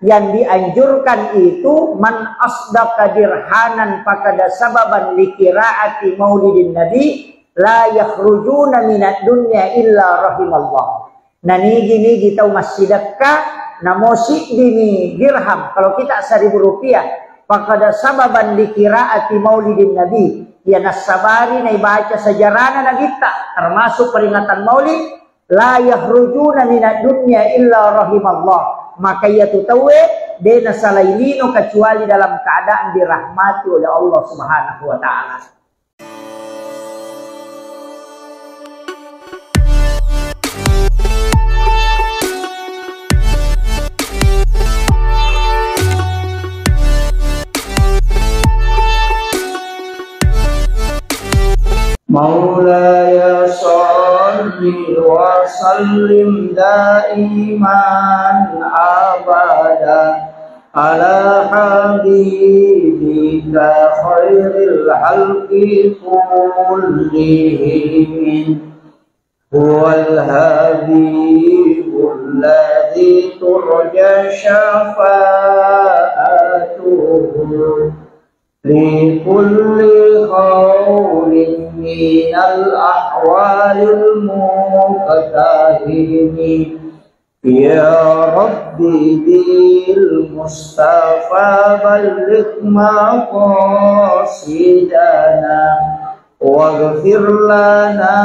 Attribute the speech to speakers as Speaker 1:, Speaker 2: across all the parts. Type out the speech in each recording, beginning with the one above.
Speaker 1: yang dianjurkan itu man asdaqa dirhanan faqad sababan liqiraati maulidin nabi la yakhrujuna minad dunya illa rahimallah. Nah nigi tahu masjidakka namosi dini dirham kalau kita 1.000 rupiah faqad sababan liqiraati maulidin nabi ya nasabari na ibaca sejarahna na kita termasuk peringatan maulid la yakhrujuna minad dunya illa rahimallah. Maka ia tutawe dena salailino kecuali dalam keadaan dirahmati oleh Allah Subhanahu wa taala. Maulaya sholli wa sallim daiman abada ala habibika khairil halqi kullihim huwal habibul ladzi turja syafa'atuhu likulli khawlin minal ahwalil muqtahimi ya rabbi bil mustafa balligh maqasidana waghfir lana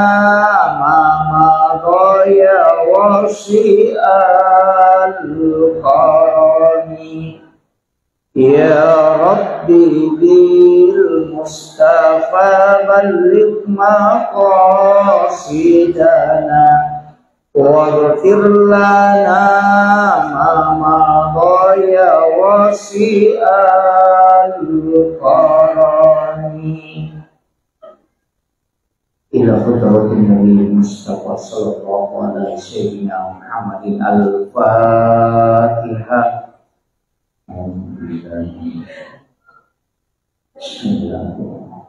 Speaker 1: ma madaya wasi'al qarani ya rabbi bil mustafa balligh maqasidana waghfir lana ma madaya wasi'al qarani ila qudratin nabi mustafa sallallahu alaihi sayyidina Muhammadin al-fatihah. Bismillahirrahmanirrahim.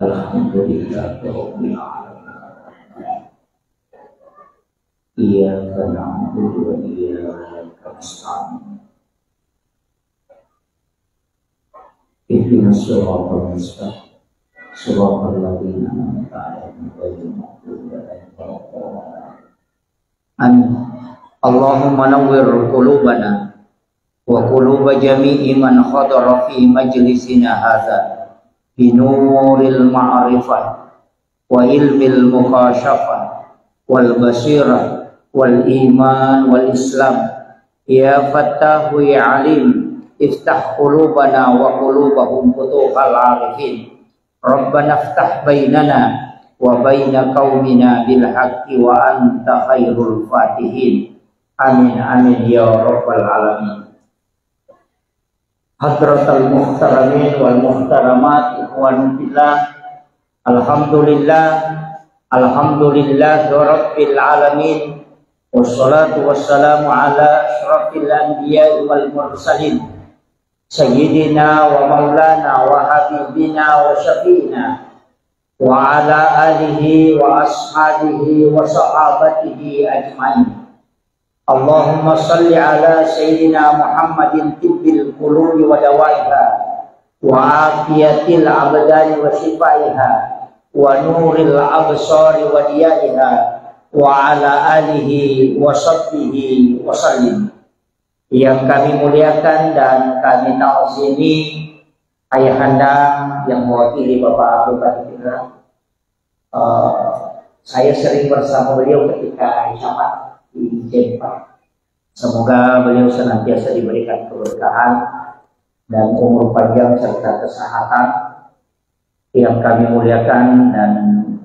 Speaker 1: Alhamdulillahirabbil alamin. Iyyaka na'budu wa iyyaka nasta'in. Ihdinas siratal mustaqim. Shiratal ladzina an'amta 'alaihim ghairil maghdubi 'alaihim waladdallin. Amin. Allahumma nawwir qulubana wa quluba jami'i man khadara fi majlisina hadza binuril ma'rifah wa ilmil mukhashafah wal basirah wal iman wal islam ya fattahu ya alim iftah qulubana wa qulubahum futuhal arifin rabbana iftah bainana wa baina qaumina bil haqqi wa anta khairul fatihin. Amin amin ya rabbal alamin. Hadratal muhtaramin wal muhtaramat ikhwan fillah. Alhamdulillah rabbil alamin. Wassalatu wassalamu ala asyrafil anbiya'i wal mursalin sayyidina wa maulana wa habibina wa syafiina wa ala alihi wa ashabihi wa sahabatihi ajmain. Allahumma salli ala sayyidina Muhammadin tibbil qulubi wa dawaiha wa afiyatil abdani wa shifaiha wa nuril absari wa diyaiha wa ala alihi wa sahbihi wa sallim. Yang kami muliakan dan kami ta'zimi ayahanda yang mewakili Bapak Abu Bakar. Saya sering bersama beliau ketika Isyarat di Jepang. Semoga beliau senantiasa diberikan keberkahan dan umur panjang serta kesehatan. Yang kami muliakan dan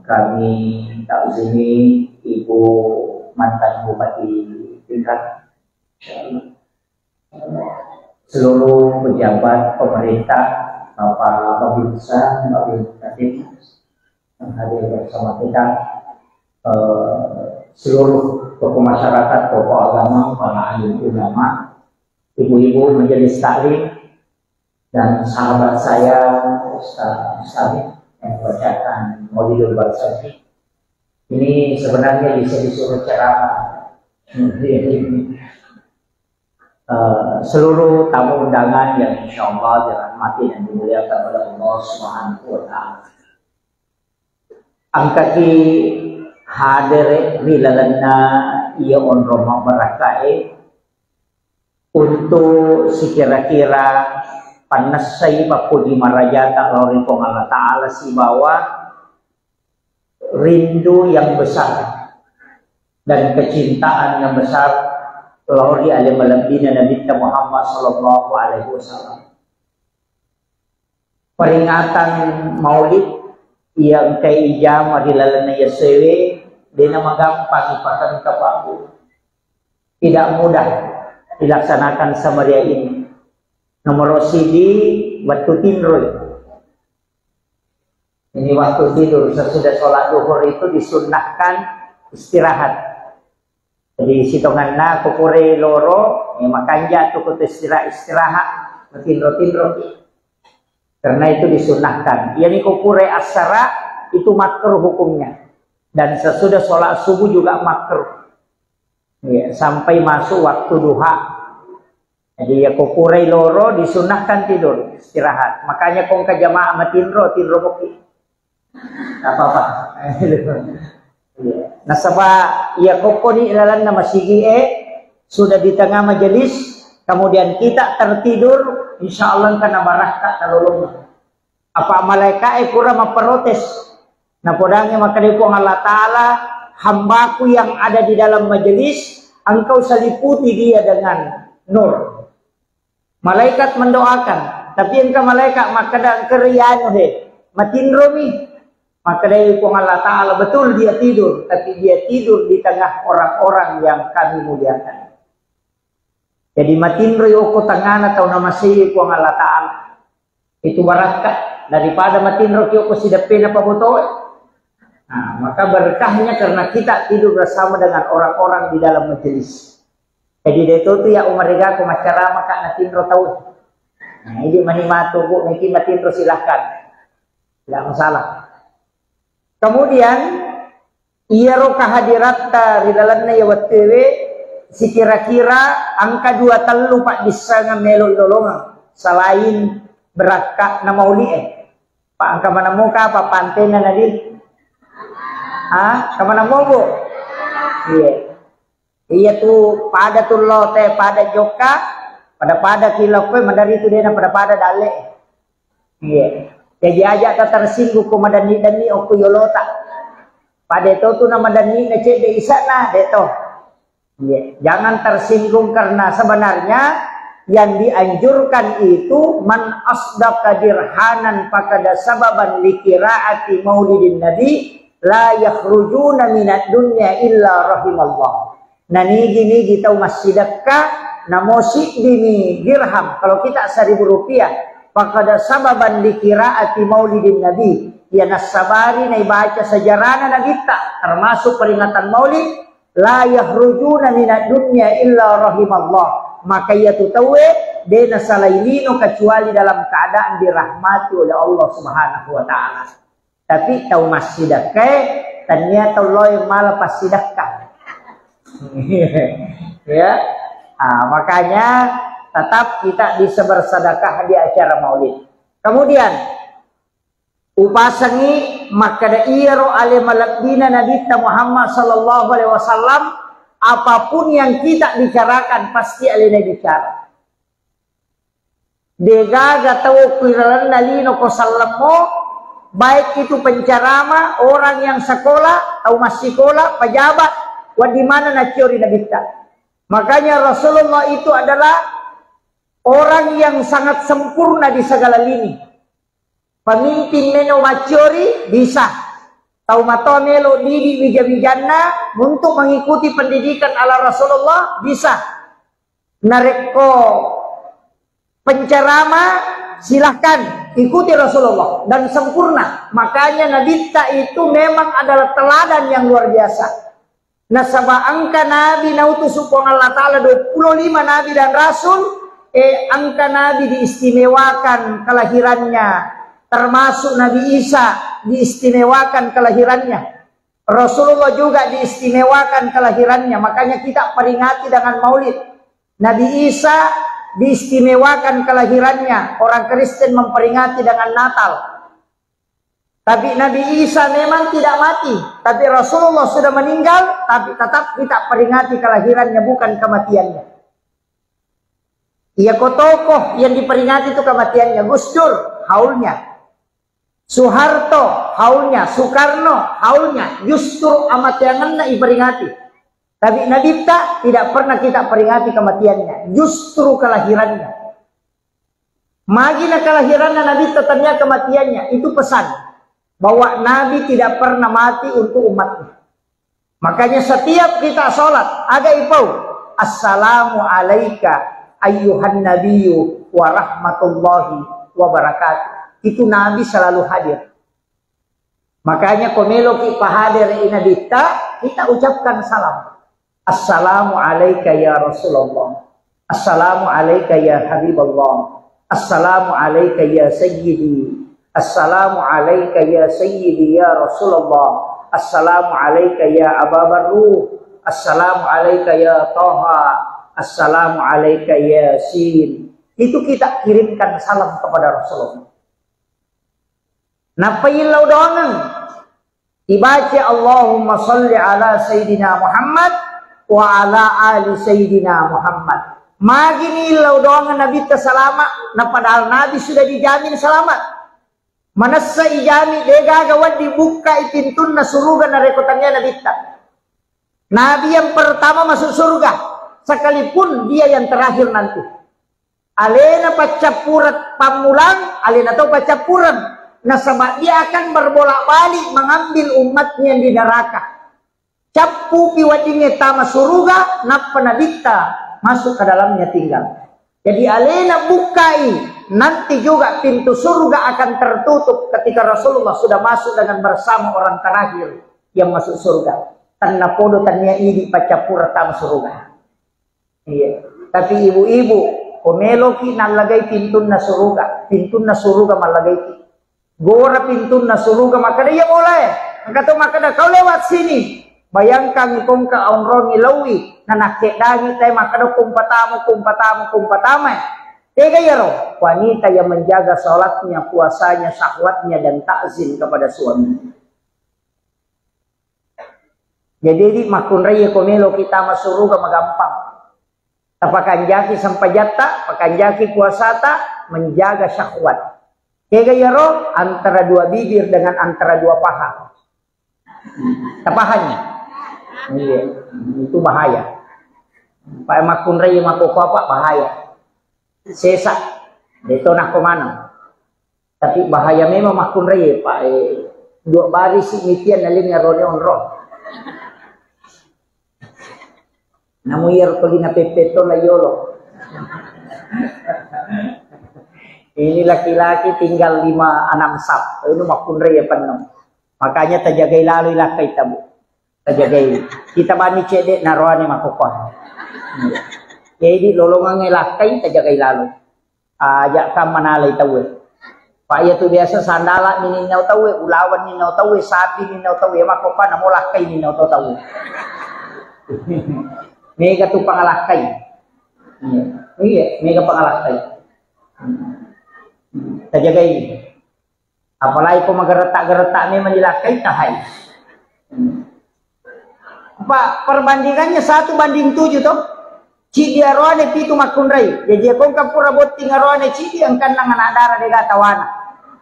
Speaker 1: kami ta'zimi Ibu mantan Bupati tingkat, seluruh pejabat pemerintah, Bapak Babinsa, Bapak Kadin yang hadir bersama kita, seluruh tokoh masyarakat, tokoh agama, para alim ulama, ibu-ibu majelis taklim, dan sahabat saya Ustaz Mustaqim yang membacakan Maulidul Barsari. Ini sebenarnya bisa disuruh ceramah. seluruh tamu undangan yang insya Allah dirahmati dan dimuliakan oleh Allah Subhanahu wa Ta'ala. Angkaki hadir wilalana ia on Roma barakai untuk sekira-kira panas saya papuji maraja tak lori pong Allah Ta'ala si bawah rindu yang besar dan kecintaan yang besar lori alim alambina Nabi Muhammad Sallallahu Alaihi Wasallam. Peringatan Maulid yang kay ijama dilalana yasewe dina magampang ipakan kapaku. Tidak mudah dilaksanakan samaria ini. Nomor sidi waktu tidur. Ini waktu tidur sesudah sholat duhur itu disunnahkan istirahat. Jadi sitonganna kukure loro, makanya tuh istirahat, tinro. Karena itu disunahkan. Yani kukure asara itu makruh hukumnya. Dan sesudah sholat subuh juga makruh. Ya, sampai masuk waktu duha. Jadi ya kukure loro disunahkan tidur, istirahat. Makanya kong ke jamaah matinro boki. Apa-apa. Nasaba ya kokoni ilalan nama sigi sudah di tengah majelis. Kemudian kita tertidur, insya Allah karena baraka terlulung. Apa malaikat kurang memprotes. Nah podangnya maka dipong Allah Ta'ala, hambaku yang ada di dalam majelis, engkau seliputi dia dengan nur. Malaikat mendoakan, tapi engkau malaikat maka dan kerianu matinromi. Maka dipong Allah Ta'ala betul dia tidur, tapi dia tidur di tengah orang-orang yang kami muliakan. Jadi matinro yoko tangan atau nama siya ko ang Allah Ta'ala. Itu baraka daripada matinro yoko sidapin na pabutoy. Nah, maka berkahnya karena kita tidur bersama dengan orang-orang di dalam majelis. Jadi dito tu ya umariga ko macarama ka natinro tahu. Nah, hindi manimato po, niki matinro silahkan. Tidak masalah. Kemudian iyaro kahadirat ta ridalan na yawattewe si kira-kira angka 2 telu pak bisa ngamelo dolongan selain berakak na mauli pak angka mana muka pak pantai na nadi kemana mau bu iya tuh pada tuh lote pada joka pada kilokwe madari itu dia pada dale iya jadi aja tak tersinggung ku madani oku yolota pada itu tuh nama dani ngecek de isana deto. Ya, jangan tersinggung karena sebenarnya yang dianjurkan itu man asdaqa dirhanan faqad sababan likiraati maulidin nabi la yakhrujuna minad dunya illa rahimallah. Nah ini kita masjidakka namosi dini dirham kalau kita 1.000 rupiah faqad sababan likiraati maulidin nabi ya nasabari na ibaca sejarahna nagita termasuk peringatan maulid la yakhrujuna minad dunya illa rahimallah. Maka ia tutawe dena salailino kecuali dalam keadaan dirahmati oleh Allah Subhanahu wa Ta'ala. Tapi tau masjidakah ternyata Allah malah pasidakah. Ya. Makanya tetap kita bisa bersedekah di acara maulid. Kemudian upasangi maka da iro alimalabdina Nabi Muhammad Sallallahu Alaihi Wasallam apapun yang kita bicarakan pasti alina bicara. Degaga tahu kiralan nalino ko salamo baik itu pencerama orang yang sekolah atau masih sekolah pejabat di mana naciori Nabi. Makanya Rasulullah itu adalah orang yang sangat sempurna di segala lini. Pemimpin meno maciori bisa tahu mato melo didi bija-bijanna untuk mengikuti pendidikan ala Rasulullah bisa nareko pencerama silahkan ikuti Rasulullah dan sempurna. Makanya Nabi itu memang adalah teladan yang luar biasa. Nasaba angka Nabi nautus Allah Ta'ala 25 Nabi dan Rasul angka Nabi diistimewakan kelahirannya. Termasuk Nabi Isa diistimewakan kelahirannya. Rasulullah juga diistimewakan kelahirannya. Makanya kita peringati dengan maulid. Nabi Isa diistimewakan kelahirannya. Orang Kristen memperingati dengan Natal. Tapi Nabi Isa memang tidak mati. Tapi Rasulullah sudah meninggal, tapi tetap kita peringati kelahirannya, bukan kematiannya. Ia tokoh yang diperingati itu kematiannya. Gus Dur, haulnya. Soeharto, haulnya. Soekarno, haulnya. Justru amat yang hendak diperingati. Tapi Nabi tidak pernah kita peringati kematiannya. Justru kelahirannya. Magina kelahirannya Nabi tetapnya kematiannya. Itu pesan. Bahwa Nabi tidak pernah mati untuk umatnya. Makanya setiap kita sholat. Agak ipau. Assalamu alaika ayyuhan nabiyyu wa rahmatullahi wa barakatuh. Itu Nabi selalu hadir. Makanya komelo kita hadir ina kita ucapkan salam. Assalamu alaika ya Rasulullah. Assalamu alaika ya Habibullah. Assalamu alaika ya Sayyidi. Assalamu alaika ya Sayyidi ya Rasulullah. Assalamu alaika ya Aba Barruh. Assalamu alaika ya Taha. Assalamu alaika ya Yasin. Itu kita kirimkan salam kepada Rasulullah. Napailau doangan dibaca Allahumma salli ala Sayyidina Muhammad wa ala ali Sayyidina Muhammad. Magini ilau doangan Nabi terselamat. Nah padahal Nabi sudah dijamin selamat. Manasa ijami dega gawat dibuka ipintun na suruga na rekotannya Nabi tak. Nabi yang pertama masuk surga, sekalipun dia yang terakhir nanti. Alena pacapurat pamulang, alena tau pacapuran. Nah sebab dia akan berbolak-balik mengambil umatnya di neraka. Capu piwadingnya tama suruga, napa nabita masuk ke dalamnya tinggal. Jadi alena bukai, nanti juga pintu surga akan tertutup ketika Rasulullah sudah masuk dengan bersama orang terakhir yang masuk surga. Tanna podo tanya ini pacapura tama surga. Iya. Tapi ibu-ibu, komeloki nalagay pintu na surga malagay ki. Gora pintu na suruga maka dia mulai. Kata maka kau lewat sini. Bayangkan kung ka onro ngilawi na nakedagi tayo maka kumpatama. Tega yaro, wanita yang menjaga salatnya, puasanya, syahwatnya dan takzim kepada suami. Jadi di makun raya komelo kita masuruga magampang. Tapakan jaki sampai jata, pakan jaki puasata menjaga syahwat. Kega yaro antara dua bibir dengan antara dua paha. Tapahannya. Iya, itu bahaya. Pak makun raya makoko apa bahaya. Sesak. Itu nak kemana? Tapi bahaya memang makun raya Pak. Dua baris imitian nalimnya rone onro. Namu yer kolina pepeto la yolo. Ini laki-laki tinggal 5-6 sap. Ini makun raya penuh. Makanya terjagai lalu ilakai tabu. Terjagai. Kita bani cedek naroani makukon. Jadi lolongan ilakai terjagai lalu. Ajak kam manalay tawe. Pak itu biasa sandala nininaw tawe, ulawan ninaw tawe, sapi ninaw tawe, makukon namulakay ninaw tawe. Mega tu pangalakay. Iya, mega pangalakay. Terjaga ini. Apalagi kau menggeretak-geretak memang dilakai tahai. Pak, perbandingannya 1:7 toh. Cidi arwane pitu makun rai. Jadi kau kapura boting arwane cidi ang kanang anak darah de gatawana.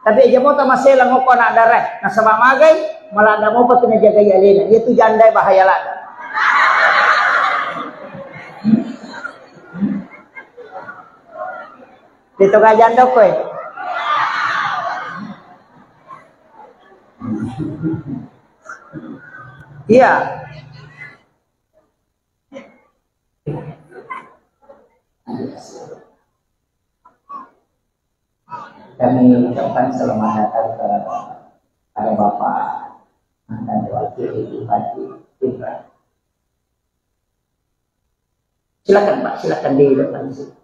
Speaker 1: Tapi aja mo tamasela ngoko anak darah. Nah sebab magai malanda mo pa jaga yalena. Dia tu jandai bahaya lada. Dito ka janda ko eh. Iya. Kami ucapkan selamat datang kepada Bapak dan Wakil Bupati Indra. Silakan Pak, silakan di depan sini.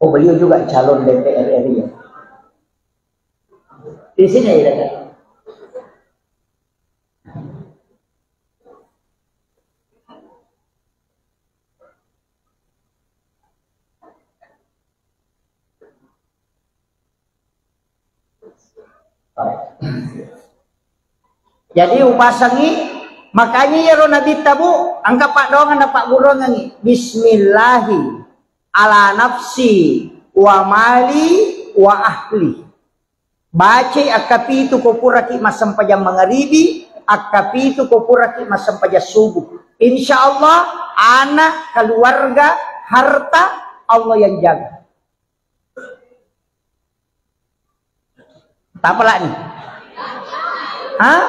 Speaker 1: Oh beliau juga calon DPR RI ya. Di sini ya. Jadi upasangi makanya ya ro nabi tabu angka pak dongan pak burong ngi bismillahi ala nafsi wa mali wa ahli. Baca akapi itu kopuraki masam pajam magharibi, akapi itu kopuraki masam pajam subuh. Insyaallah anak, keluarga, harta Allah yang jaga. Tak apalah nih? Hah?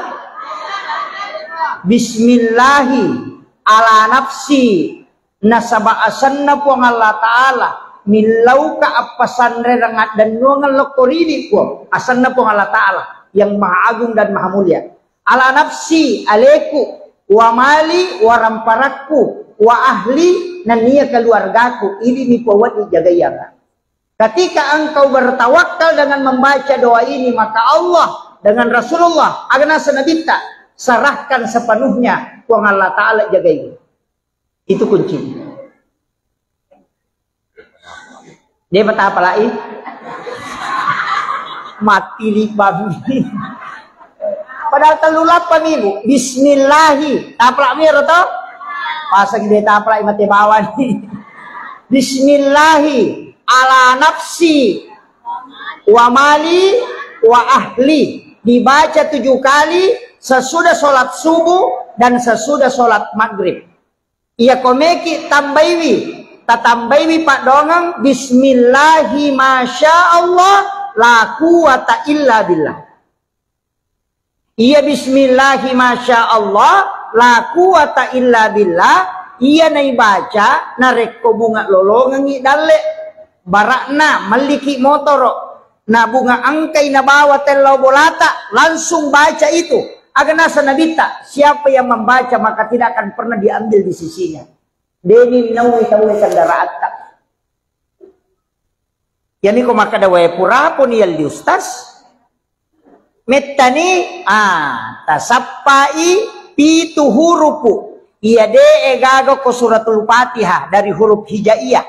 Speaker 1: Bismillahi ala nafsi nasaba asanna puang Allah Ta'ala milau ka apasan rengat dan nuangan lokorini puang asanna puang Allah Ta'ala yang maha agung dan maha mulia. Ala nafsi aleku wa mali wa ramparaku wa ahli nania keluargaku ini ni puawat dijaga yang. Ketika engkau bertawakal dengan membaca doa ini maka Allah dengan Rasulullah agana senabita serahkan sepenuhnya uang Allah Ta'ala jaga ini. Itu kunci. Dia berkata apa lagi? Mati lima padahal telulap pamilu. Bismillahi. Taplak mir atau? Pasang dia taplak mati bawah nih. Bismillahi ala nafsi wa mali wa ahli. Dibaca 7 kali sesudah sholat subuh dan sesudah sholat maghrib. Ia komeki tambahi pak dongang bismillahi masya Allah la quwata illa billah. Ia bismillahi masya Allah la quwata illa billah. Ia nai baca nareko bunga lolongangi dale barakna maliki motoro na bunga angkai na bawa telau bolata langsung baca itu. Agana sanabita, siapa yang membaca maka tidak akan pernah diambil di sisinya. Deni nawi tahu kendaraan tak. Yani ko makadawai pura pun yal di ustaz. Metani tasappai pitu hurupu. Iya de egago ko suratul Fatihah dari huruf hijaiyah.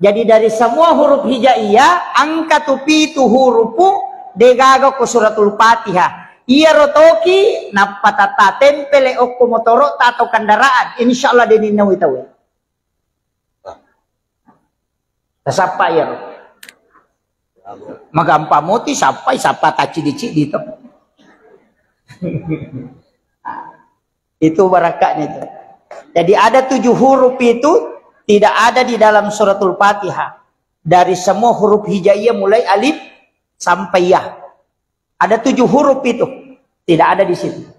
Speaker 1: Jadi dari semua huruf hijaiyah angka tu pitu hurupu degago ko suratul Fatihah. Iya rotoki na patata tempele okko motoro tato kendaraan insyaallah deni nawi tahu. Tasapa ya. Magampa moti sampai sapa taci dici dito. Itu barakatnya itu. Jadi ada 7 huruf itu tidak ada di dalam suratul Fatihah. Dari semua huruf hijaiyah mulai alif sampai ya. Ada 7 huruf itu. Tidak ada di situ.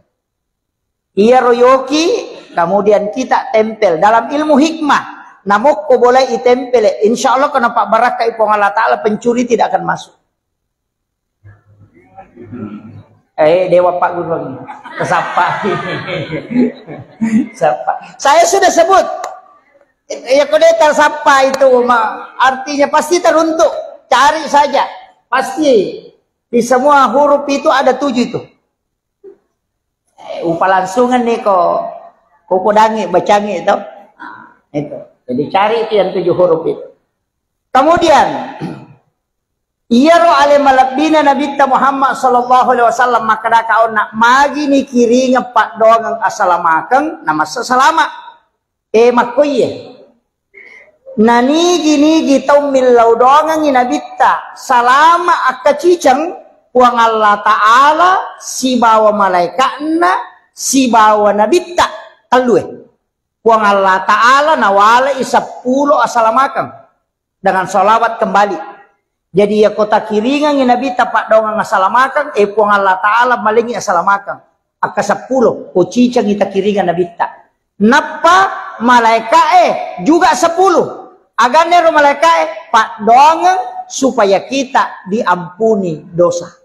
Speaker 1: Ia royoki, kemudian kita tempel. Dalam ilmu hikmah, namok ko boleh itempel. Insya Allah kenapa barakah ipong Allah Ta'ala pencuri tidak akan masuk. Dewa Pak Guru. Kesapa. Saya sudah sebut. Ya kode tersapa itu. Artinya pasti teruntuk. Cari saja. Pasti. Di semua huruf itu ada 7 itu. Upalangsungan nih kok podangi bacangi itu. Itu. Jadi cari itu yang 7 huruf itu. Kemudian iyaro ale malabdina Nabi Muhammad sallallahu alaihi wasallam maka kau nak magi ni kiri ngepak doang assalamualaikum nama salama. Makoye. Nani gini gitau milau doang ni Nabi salama akacicang puang Allah Ta'ala si bawa malaikatna si bawa nabi tak talue puang Allah Ta'ala nawala 10 assalamualaikum dengan sholawat kembali. Jadi ya kota kiringan yang nabi tapak dongang assalamualaikum puang Allah Ta'ala malingi assalamualaikum aka 10 kucicang kita kiringan nabi tak napa malaikat juga 10 agane ro malaikat pak dongang supaya kita diampuni dosa.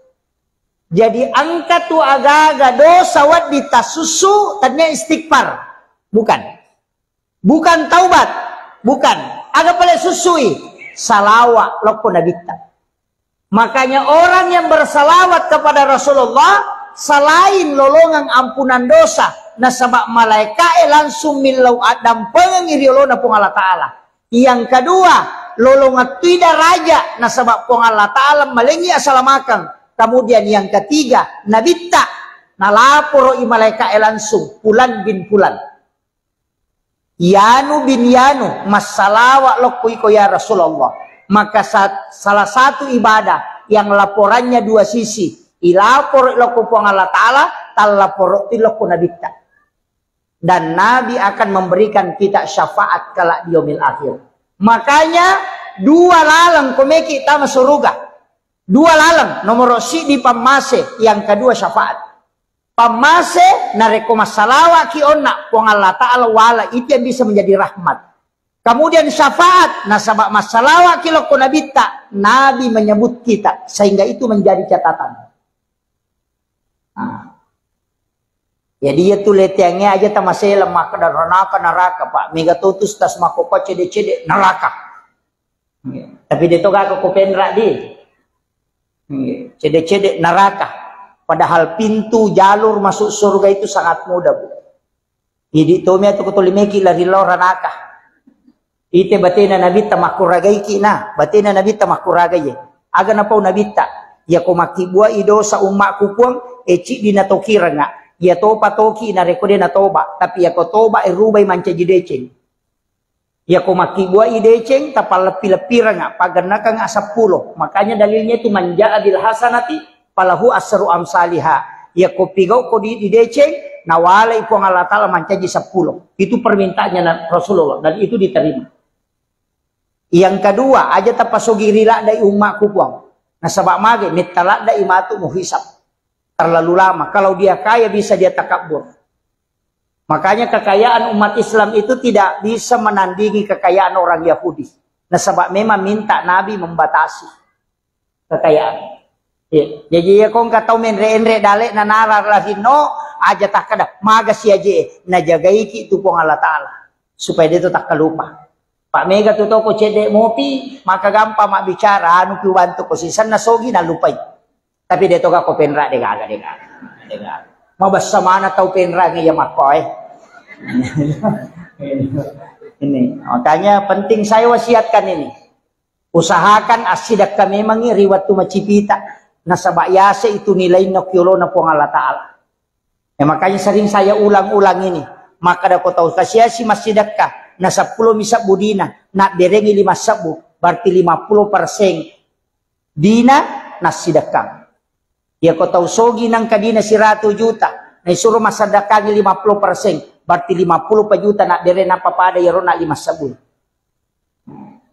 Speaker 1: Jadi angka tu agak-agak dosa wat ditasusu tadinya istighfar. Bukan. Bukan taubat. Bukan. Agak pala susui. Salawa loko nabita. Makanya orang yang bersalawat kepada Rasulullah selain lolongan ampunan dosa, nasabak malaikat langsung milau adam pengiri lolona pung Allah Ta'ala. Yang kedua, lolongan tidak raja nasabak pung Allah Ta'ala malengi asalamakan. Kemudian yang ketiga, nabita nalaporo i malaikat langsung Fulan bin Fulan, Yanu bin Yanu masalawat lokui ko ya Rasulullah. Maka salah satu ibadah yang laporannya dua sisi, ilapor iloko puang Allah Ta'ala, talapor iloko nabita. Dan Nabi akan memberikan kita syafaat kala di yaumil akhir. Makanya dua lalang komeki tama suruga. Dua lalang, nomor si di pamase, yang kedua syafaat. Pamase nareko masalawa ki onna puang Allah Ta'ala wala, itu yang bisa menjadi rahmat. Kemudian syafaat, nasabak masalawa kiloko nabita, Nabi menyebut kita, sehingga itu menjadi catatan. Nah. Jadi ya tuh letiangnya aja tamasela maka dan neraka Pak. Mega tutus tas makopa cede-cede neraka. Tapi dito ka ko penra di. Cede-cede neraka. Padahal pintu jalur masuk surga itu sangat mudah, Bu. Jadi tomia tu kutulimeki lari neraka. Ite batina nabita makuragai kina, batina nabita makuragai. Aga na pau nabita, ya ko makibua ido sa umma kukuang, eci dinatokira nga. Ya topa toki na rekode na toba, tapi ya ko toba irubay manca jideceng. Ya ko makibua ideceng, tapal lepi-lepira nga, paganaka nga 10. Makanya dalilnya itu manja adil hasanati, palahu asru amsaliha. Ya ko pigaw ko di ideceng, nawalay po ang Allah Ta'ala manca di 10. Itu permintaannya Rasulullah, dan itu diterima. Yang kedua, aja tapasugi rila dai umat kupuang. Nasabak mage mitala dai matu muhisab. Terlalu lama. Kalau dia kaya bisa dia takabur. Makanya kekayaan umat Islam itu tidak bisa menandingi kekayaan orang Yahudi. Nasabak memang minta Nabi membatasi kekayaan. Ya. Jadi ya kong katau menre-enre dalek na nararahino aja tak kada maga si aje na jagai ki itu pong Allah Ta'ala supaya dia tu tak kelupa. Pak Mega tu ko cedek mopi, maka gampang mak bicara, anu ki bantu ko sisan na sogi na lupay. Tapi dia to ko penra de gaga. Mau basa mana tau penra ngi ya makoy. Ini, makanya penting saya wasiatkan ini. Usahakan asidak kami memang riwat tu macipita. Nasabak yase itu nilai nokyolo na po Allah Ta'ala. Ya, makanya sering saya ulang-ulang ini. Maka da ko tahu kasih si masjidak ka na 10 misa budina na derengi 5 sabu berarti 50% dina na sidakang. Ya ko tahu sogi nang kadina si 100 juta na suruh masadakang 50% berarti 50 juta na dere na papada yaro na 5 sabu.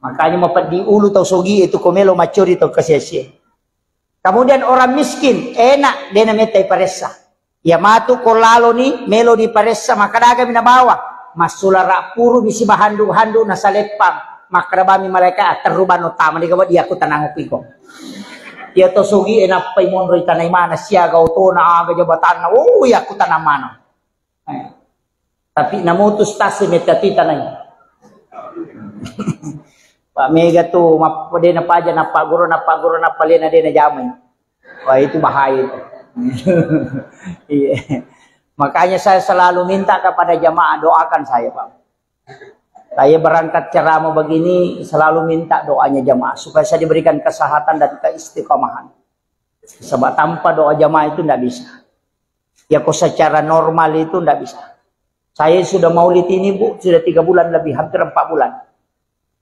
Speaker 1: Makanya mapadi ulu tahu sogi itu komelo macuri tahu kasih. Kemudian orang miskin enak dena metai paresa. Ya matu kolalo ni melo di paresa makadaga minabawa masulara puru bisi bahandu-handu nasa lepang makrabami mereka teruban utama di kawat dia aku tanang upiko. Ya to sugi enak pay monro itanay mana siya gauto na aga jabatan na ya aku tanang mana. Tapi namutus tasi metati tanay. Pak Mega tu mapade na paja na paguro na palena de na jamay. Wah itu bahaya itu. Iya. Makanya saya selalu minta kepada jamaah doakan saya, Pak. Saya berangkat ceramah begini selalu minta doanya jamaah supaya saya diberikan kesehatan dan keistiqomahan. Sebab tanpa doa jamaah itu tidak bisa. Ya kok secara normal itu tidak bisa. Saya sudah maulid ini, Bu, sudah 3 bulan lebih, hampir 4 bulan.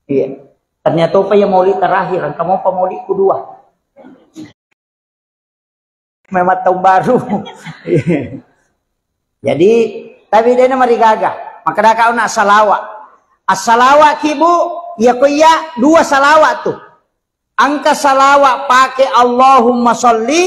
Speaker 1: Iya. Ternyata apa yang maulid terakhir, kamu apa maulid kedua? Memang tahun baru. Jadi tapi dia mari gagah maka dah kau nak salawat as-salawat kibu ya kuya 2 salawat tuh angka salawat pakai Allahumma sholli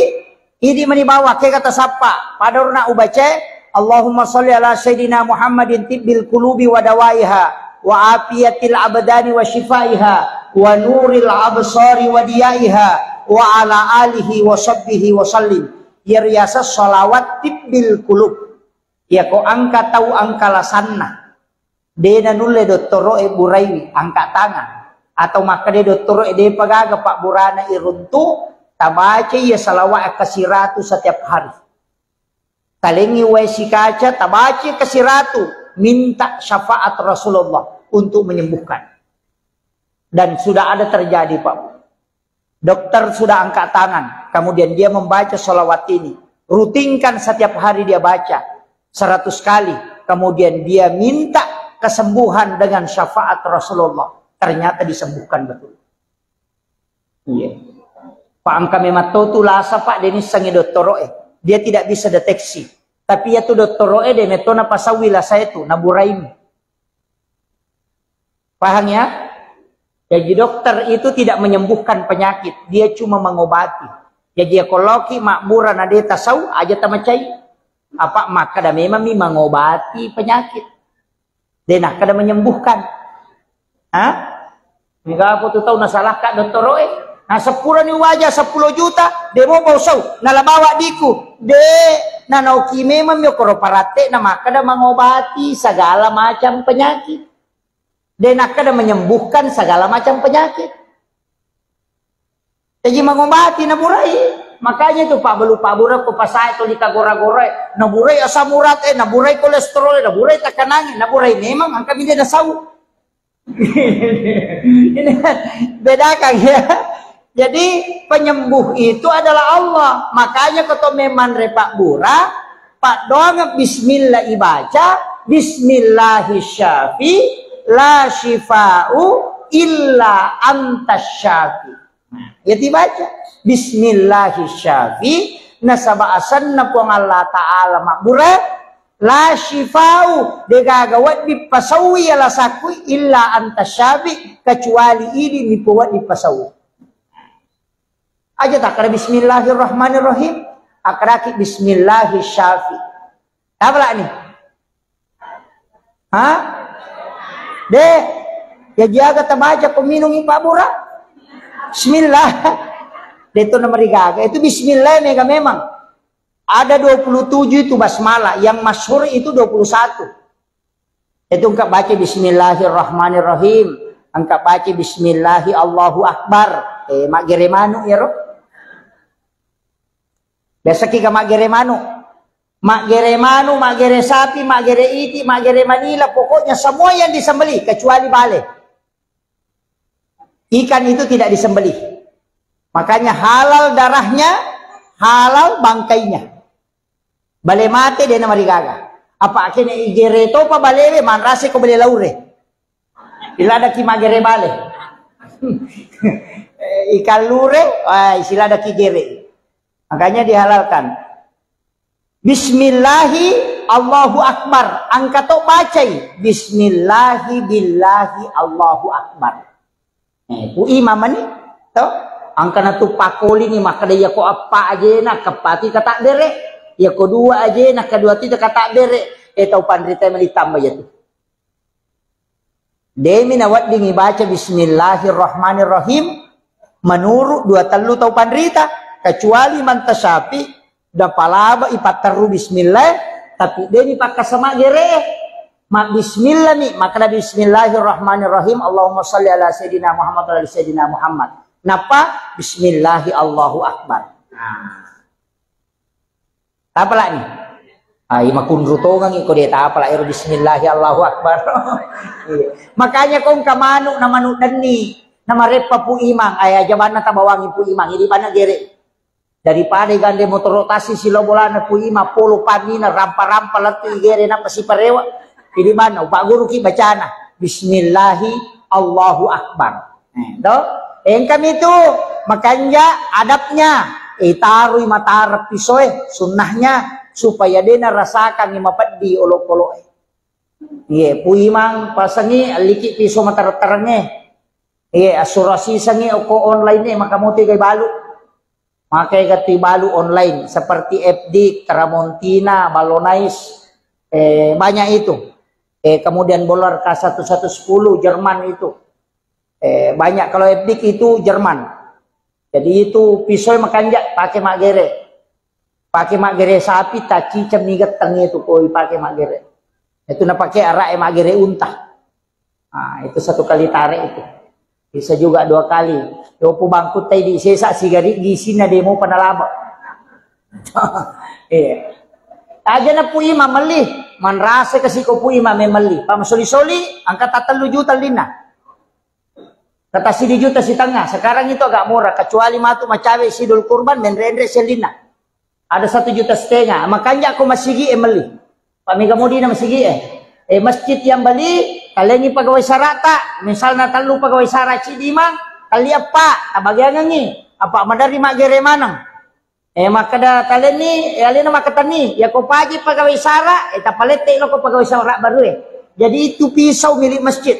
Speaker 1: ini menibawa ke kata sapa pada nak ubace Allahumma sholli ala sayyidina Muhammadin tibbil qulubi wa dawaiha wa afiyatil abdani wa shifaiha wa nuril absari wa diyaiha wa ala alihi wa sahbihi wa sallim ya riasa salawat tibbil qulub ya ko angka tahu angka lasanna dena nulle dottoro e buraiwi angka tangan atau maka de dottoro e de pagaga pak burana iruntu tabaca ia salawat kasih ratu setiap hari. Talengi wesi kaca tabaca kasih ratu, minta syafaat Rasulullah untuk menyembuhkan. Dan sudah ada terjadi, Pak. Dokter sudah angkat tangan, kemudian dia membaca salawat ini. Rutinkan setiap hari dia baca 100 kali. Kemudian dia minta kesembuhan dengan syafaat Rasulullah. Ternyata disembuhkan betul. Iya. Pak angka memang tahu lasa Pak Denis sangi doktoroe. Dia tidak bisa deteksi. Tapi ya tuh doktoroe de metona pasawila saya tuh naburaim. Paham ya? Jadi dokter itu tidak menyembuhkan penyakit, dia cuma mengobati. Jadi kalau ki makmura nade tasau aja tamacai. Apa maka dah memang mengobati penyakit. Dan kada menyembuhkan. Hah? Mika apa tu tahu nasalah kak doktoroe. Nah 10 ni wajah 10 juta demo mau sau nalabawa diku. De nanoki memang yo koroparate na maka dah mengobati segala macam penyakit. Dan akan menyembuhkan segala macam penyakit. Jadi mengobati naburai. Makanya itu Pak Belu Pak Burai ko pasai to di kagora-gora. Naburai asam urat naburai kolesterol, naburai tekanangin, naburai memang angka dia nasau. Ini bedakan ya. Jadi penyembuh itu adalah Allah. Makanya kata memang Pak Bura, Pak doang bismillah ibaca, bismillahirrahmanirrahim. La shifa'u illa antas syafi. Ya dibaca. Bismillahirrahmanirrahim. Nasaba asanna puang Allah Ta'ala makbura. La shifa'u. Degagawat dipasawi ala sakui illa antas syafi. Kecuali ini dipuat dipasawi. Aja tak ada bismillahirrahmanirrahim. Akraki bismillahirrahmanirrahim. Apa lah ni? Hah? Deh, ya jaga tabaca peminum Pak Bura. Bismillah. Itu nomor gaga. Itu bismillah mega memang. Ada 27 itu basmalah, yang masyhur itu 21. Itu engkau baca bismillahirrahmanirrahim. Engkau baca bismillahi Allahu akbar. Mak geremanu ya roh. Biasa kita mak geremanu. Mak geremanu, mak gere sapi, mak gere iti, mak gere manila, pokoknya semua yang disembelih kecuali bale. Ikan itu tidak disembelih. Makanya halal darahnya, halal bangkainya. Bale mate dia nama rigaga. Apa akhirnya igere to pa balewe man rase ko bale laure. Ilada ki magere bale. Ikan lure, isilada ki gere. Makanya dihalalkan. Bismillahi Allahu Akbar. Angka to bacai. Bismillahi billahi Allahu Akbar. Ku imam ni. To. Angka na tu pakoli ni maka dia ko apa aja nak kepati kata dere. Ya ko dua aja nak kedua tu kata dere. Tau pandrita melitambah ya tu. Demi nawat dingi baca bismillahirrahmanirrahim. Menurut 2 telu tau pandrita. Kecuali mantasapi. Dan palaba ipataru bismillah, tapi dia dipakai sama gere. Mak bismillah nih, maka bismillahirrahmanirrahim. Allahumma shalli ala sayyidina Muhammad wa ala sayyidina Muhammad. Napa? Bismillahi Allahu akbar. Apa lah ni? Ay makundro to ngang iko dia apa lah ero bismillahi Allahu akbar. Makanya kong kamanu na manu dani na marepa pu imang ay jaban na tabawangi pu imang hindi ba na gere. Daripada gande motor rotasi sila bola na pu ima polo panina rampa-rampa latu igere na pasiparewa. Hindi man Pak Guru ki bacana bismillahi Allahu akbar. Do? Kami itu makanya adabnya taruh mata pisoy sunnahnya supaya dia rasakan ni mapadi olok-olok. Ye pu imang pasangi aliki piso mata terangnya. Ye asurasi sangi oko online ni makamuti kay balu. Makai kati balu online seperti FD, Tramontina, Balonais, banyak itu. Kemudian Bolar K1110 Jerman itu. Banyak kalau FD itu Jerman. Jadi itu pisau makanjak pakai magere. Pakai magere sapi taci cemigat tengi itu koi pakai magere. Itu na pakai arak magere unta. Nah, itu 1 kali tarik itu. Bisa juga 2 kali. Yo po bangkut tay di sesa sigari gisin na demo panalaba. Aja na po ima mali. Manrasa kasi ko po ima may mali. Pamasoli-soli, ang katatalo juta lina. Katasi di juta si tanga. Sekarang itu agak murah. Kecuali matu macawe sidul kurban, menrendre selina. Ada 1,5 juta. Makanya ako masigi mali. Pamigamudi na masigi masjid yang bali, kalian pegawai sarata, misalnya talu pegawai saraci di mang, kalian apa bagian ni, apa madari magere manang, maka dah kalian ni, kalian nama kata ni, ya kau pagi pegawai sara, tapalete lo kau pegawai sara baru jadi itu pisau milik masjid.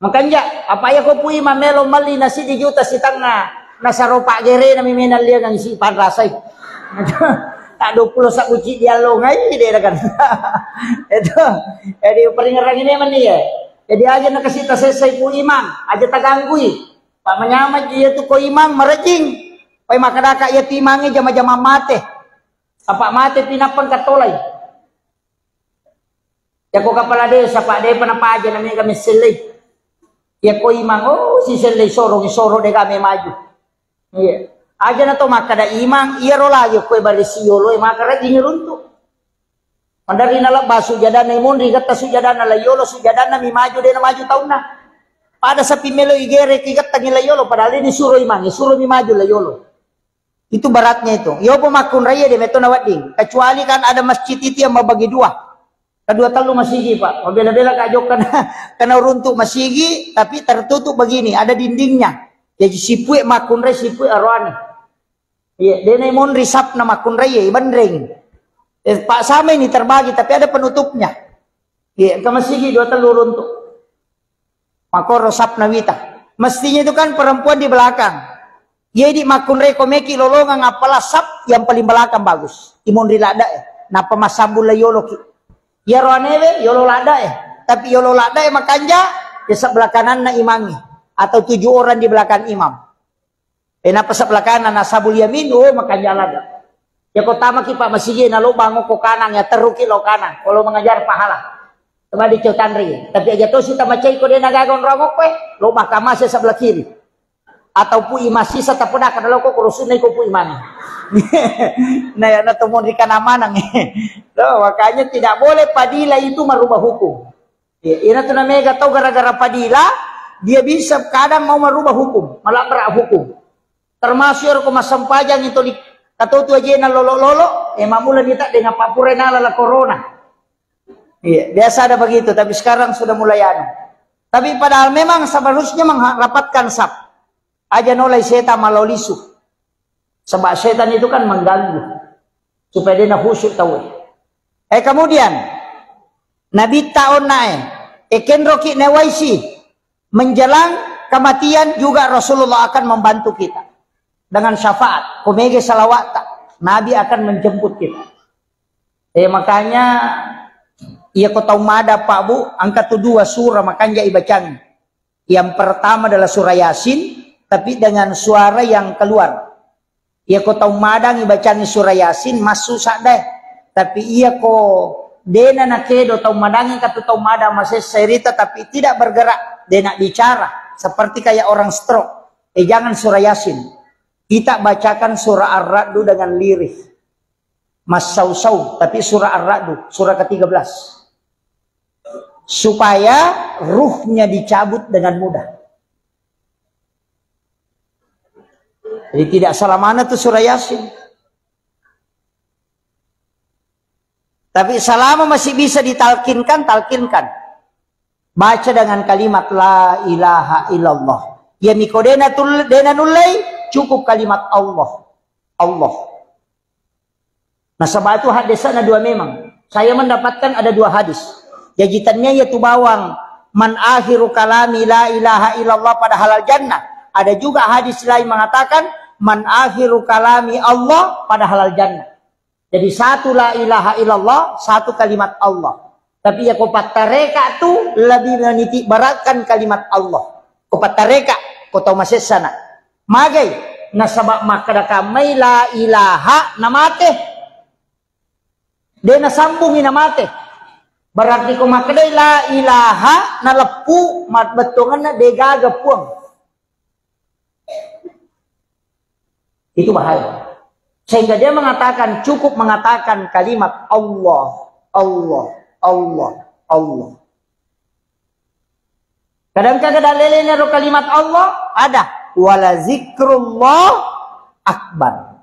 Speaker 1: Makanya apa ya kau pui mamelo mali nasi di juta si tangga, nasaropa gere na miminal liang ang si panrasay. Tak 20 sak uci dia lo ngai dia kan. Itu. Jadi peringaran ini man ya. Jadi aja nak kasih tasesai ku imam, aja taganggui. Pak menyama dia tu ko imam merejing. Pai makadaka ya timangi jama-jama mate. Apa mate pinapan katolay. Ya ko kapala desa Pak de panapa aja namanya kami selai. Ya ko imam si selai soro de kami maju. Iya. Aja na to makada imang iya rolayo kue balisiyo lo makara jinyuruntu mandari nala basu jadana imundi kata sujadana la yolo sujadana mi maju de na maju tauna pada sapi melo igere kigat tangi la yolo padahal ini suruh imang suruh mi maju la yolo itu baratnya itu yo pemakun raya de meto nawading kecuali kan ada masjid itu yang membagi 2 kedua talu masigi Pak bela-bela kajok karena runtuh masigi tapi tertutup begini ada dindingnya jadi sipue makun raya sipue arwani. Iya, dia mon risap nama kun raya bandring. Pak sama ini terbagi tapi ada penutupnya. Iya, kemasigi 2 telur untuk makor rosap nawita. Mestinya itu kan perempuan di belakang. Jadi makun raya komeki lolongan apalah sap yang paling belakang bagus. Imon rilada napa masambul la yolo ki. Ya roanewe yolo lada tapi yolo lada makanja di sebelah kanan na imangi atau 7 orang di belakang imam. Kenapa sebelah kanan nasabul yamin makanya lada. Ya kau tama ki Pak masigi na lo bango ko kanan ya teruki lo kanan. Kalau mengajar pahala. Tama di Cotandri. Tapi aja to si tamacay ko din nagagon rangok pe. Lo mahkamah sa sebelah kiri. Atau pu imasi sa tapuda kadalo ko kurusunay ko pu imani. Nah ya na tumon di kanamanang makanya tidak boleh padila itu merubah hukum. Ya, ina tu namanya tahu gara-gara padila dia bisa kadang mau merubah hukum, melabrak hukum. Termasuk ko masampajang itu di katutu aja na lolo-lolo mamula dita dengan papure na la corona. Iya, biasa ada begitu tapi sekarang sudah mulai anu. Tapi padahal memang seharusnya merapatkan sap. Aja nolai setan malolisu. Sebab setan itu kan mengganggu supaya dia khusyuk tahu. Kemudian Nabi taon nae eken roki newaisi menjelang kematian juga Rasulullah akan membantu kita. Dengan syafaat, kumege salawat, Nabi akan menjemput kita. Makanya ia kau tahu mada Pak Bu, angka 2 surah makanya ibacang. Yang pertama adalah surah Yasin, tapi dengan suara yang keluar. Ia kau tahu madang ibacang surah Yasin masuk sadai, tapi ia kau dena nakedo tahu madangi kata tahu mada masih cerita tapi tidak bergerak, dena bicara seperti kayak orang stroke. Jangan surah Yasin. Kita bacakan surah Ar-Ra'd dengan lirih. Mas Sausau, tapi surah Ar-Ra'd, surah ke-13. Supaya ruhnya dicabut dengan mudah. Jadi tidak salah mana tuh surah Yasin. Tapi selama masih bisa ditalkinkan, talkinkan. Baca dengan kalimat La ilaha illallah. Ya mikodena nulai. Cukup kalimat Allah. Allah. Nah sebab itu hadisnya ada 2 memang. Saya mendapatkan ada 2 hadis. Jajitannya yaitu bawang. Man akhiru kalami la ilaha illallah pada halal jannah. Ada juga hadis lain mengatakan. Man akhiru kalami Allah pada halal jannah. Jadi 1 la ilaha illallah. 1 kalimat Allah. Tapi ya kopat tareka tu lebih menitik beratkan kalimat Allah. Kopat tareka. Kau tahu masih sana. Magai nasabak makada kamay la ilaha namate. Dia nasambungi namate. Berarti ko makadai la ilaha na lepu mat betungan na degaga puang. Itu bahaya. Sehingga dia mengatakan, cukup mengatakan kalimat Allah, Allah, Allah, Allah. Kadang-kadang ada lelenya kalimat Allah, ada. Wala zikrullah akbar.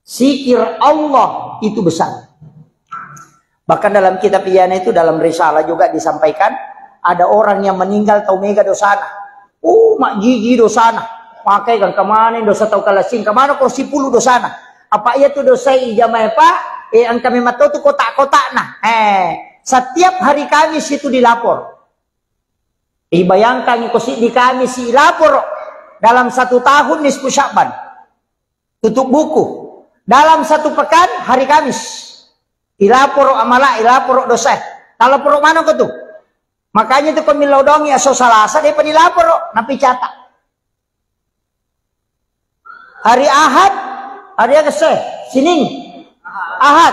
Speaker 1: Zikir Allah itu besar. Bahkan dalam kitab Iyana itu, dalam risalah juga disampaikan, ada orang yang meninggal tau mega dosana. Mak gigi dosana. Makai kan kemana dosa tau kalasing. Kemana kau 10 dosana. Apa ia tu dosa ijamai pak? Ang kami matau tu kotak-kotak nah. Setiap hari Kamis itu dilapor. Bayangkan di Kamis dilapor. Dalam 1 tahun nisfu Sya'ban. Tutup buku. Dalam 1 pekan hari Kamis. Ilapor amala, ilapor dosa. Kalau peruk mana kau tu? Makanya tu kau milau dong ya so salasa dia penilapor, napi catat. Hari Ahad, hari apa sih? Senin, Ahad.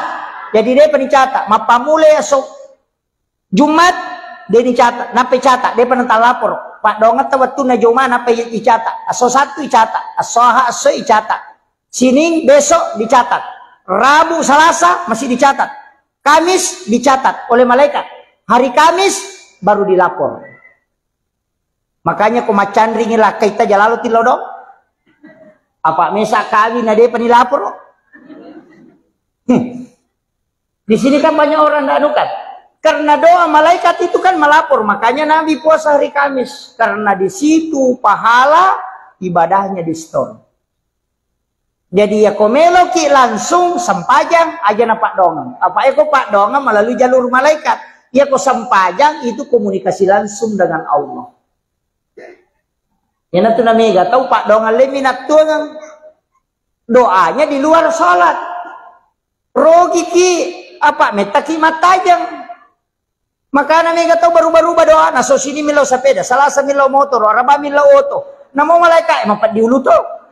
Speaker 1: Jadi dia pencatat. Mapamule so Jumat dia dicatat, napi catat. Dia penental lapor. Pak dongat tu waktu na Jumat napi dicatat. Aso 1 dicatat, asoha aso dicatat. Senin besok dicatat. Rabu, Selasa masih dicatat. Kamis dicatat oleh malaikat. Hari Kamis baru dilapor. Makanya kumacan ringin lah kita jalalu tilodong. Apa mesa kami nade penilapor? Di sini kan banyak orang tidak anukan. Karena doa malaikat itu kan melapor. Makanya Nabi puasa hari Kamis. Karena di situ pahala ibadahnya di store. Jadi ya komeloki langsung sempajang aja na Pak Dongeng. Apa eko Pak Dongeng melalui jalur malaikat. Ya ko sempajang itu komunikasi langsung dengan Allah. Ya natu namiga tahu Pak Dongeng leminat tuang doanya di luar salat. Rogi ki apa metaki matajang. Maka namiga tahu baru-baru doa. Nah so sini milau sepeda, Selasa milau motor, Araba milau auto. Namo malaikat emang pat diulu tuh.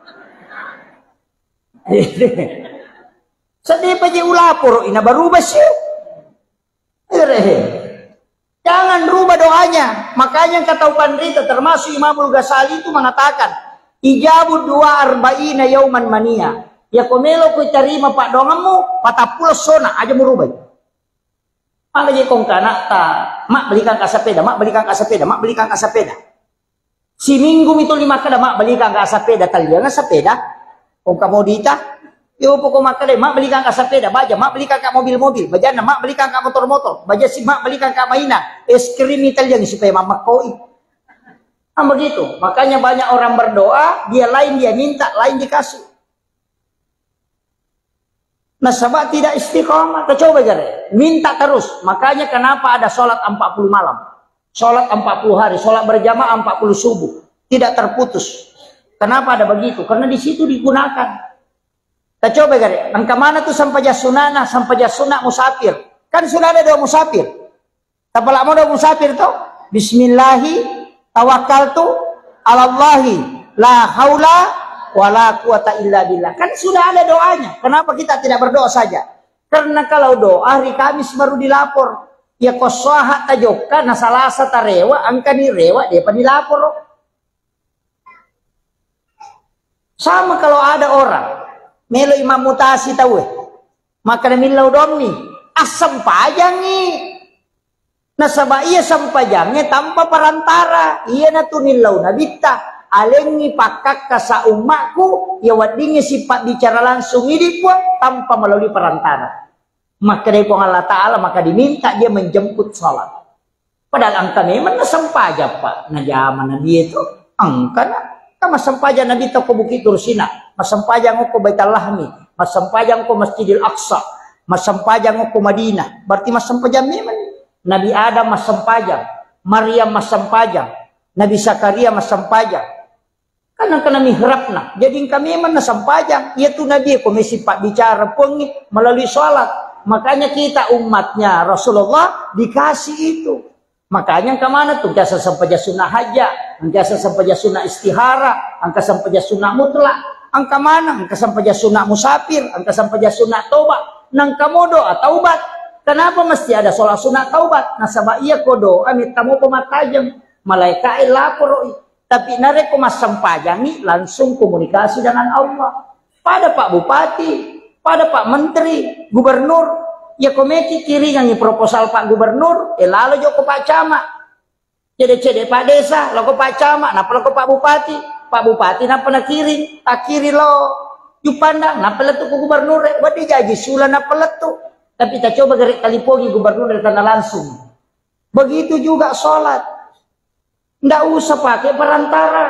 Speaker 1: Sedih aja ulapor ina baru basyo. Jangan rubah doanya. Makanya kata Pandrita termasuk Imamul Ghazali itu mengatakan ijabud 42 yauman mania. Ya komelo ku terima Pak Dongemu patapul sona aja merubah. Maka je kong kana ta mak belikan ka sepeda, mak belikan ka sepeda, mak belikan ka sepeda. Si minggu itu 5 kada mak belikan ka sepeda talian sepeda. Kung kamodita, yo po kumakale, mak belikan ka sepeda, baja, mak belikan ka mobil-mobil, baja na, mak belikan ka motor-motor, baja si mak belikan ka mainan, es krim Italian supaya mama koi. Begitu. Makanya banyak orang berdoa, dia lain dia minta, lain dikasih. Nah, sebab tidak istiqomah, coba jare, minta terus. Makanya kenapa ada sholat 40 malam, sholat 40 hari, sholat berjamaah 40 subuh, tidak terputus. Kenapa ada begitu? Karena di situ digunakan. Kita coba gare, angka mana tuh sampai sunana, sampai sunah musafir. Kan sudah ada doa musafir. Tapi mau doa musafir tuh, Bismillahi tawakkaltu 'alallahi la haula wala quwata illa billah. Kan sudah ada doanya. Kenapa kita tidak berdoa saja? Karena kalau doa hari Kamis baru dilapor. Ya kosaha tajoka na salasa tarewa, angka ni rewa dia pa dilapor. Sama kalau ada orang melo imam mutasi tahu maka milau domni asam pajang ni nasaba iya sampajangnya tanpa perantara iya na tunilau nabita alengi pakak kasa umakku ya wadingnya sifat bicara langsung ini pun tanpa melalui perantara. Maka dari Allah Ta'ala maka diminta dia menjemput sholat. Padahal angka memang sampajang pak na zaman nabi itu angka na kama sampajang nabi to ko Bukit Tursina, masampajang ko Baitul Lahmi, masampajang ko Masjidil Aqsa, masampajang ko Madinah. Berarti masampajang memang Nabi Adam masampajang, Maryam masampajang, Nabi Zakaria masampajang. Karena kena mihrabna. Jadi kami memang nasampajang. Yaitu Nabi ko may sifat bicara pun melalui salat. Makanya kita umatnya Rasulullah dikasih itu. Makanya kemana tuh jasa sampaja sunnah haja, jasa sampaja sunnah istihara, angka sampaja sunnah mutlak, angka mana, angka sampaja sunnah musafir, angka sampaja sunnah tobat, nang kamodo atau taubat. Kenapa mesti ada sholat sunat taubat? Nasabah iya kodo, amit tamu pematajam, malaikat lapor. Tapi nare ko masampajangi langsung komunikasi dengan Allah. Pada Pak Bupati, pada Pak Menteri, Gubernur, ya komeki kiri yang proposal Pak Gubernur, lalu jo ko Pak Camat. Cede-cede Pak Desa, lo ko Pak Camat, napa lo ko Pak Bupati? Pak Bupati napa na kiri? Tak kiri lo. Yupanda, napa letu ko Gubernur? Wadi gaji sula napa letu? Tapi kita coba gerik kalipogi Gubernur dari tanah langsung. Begitu juga sholat. Nggak usah pakai perantara.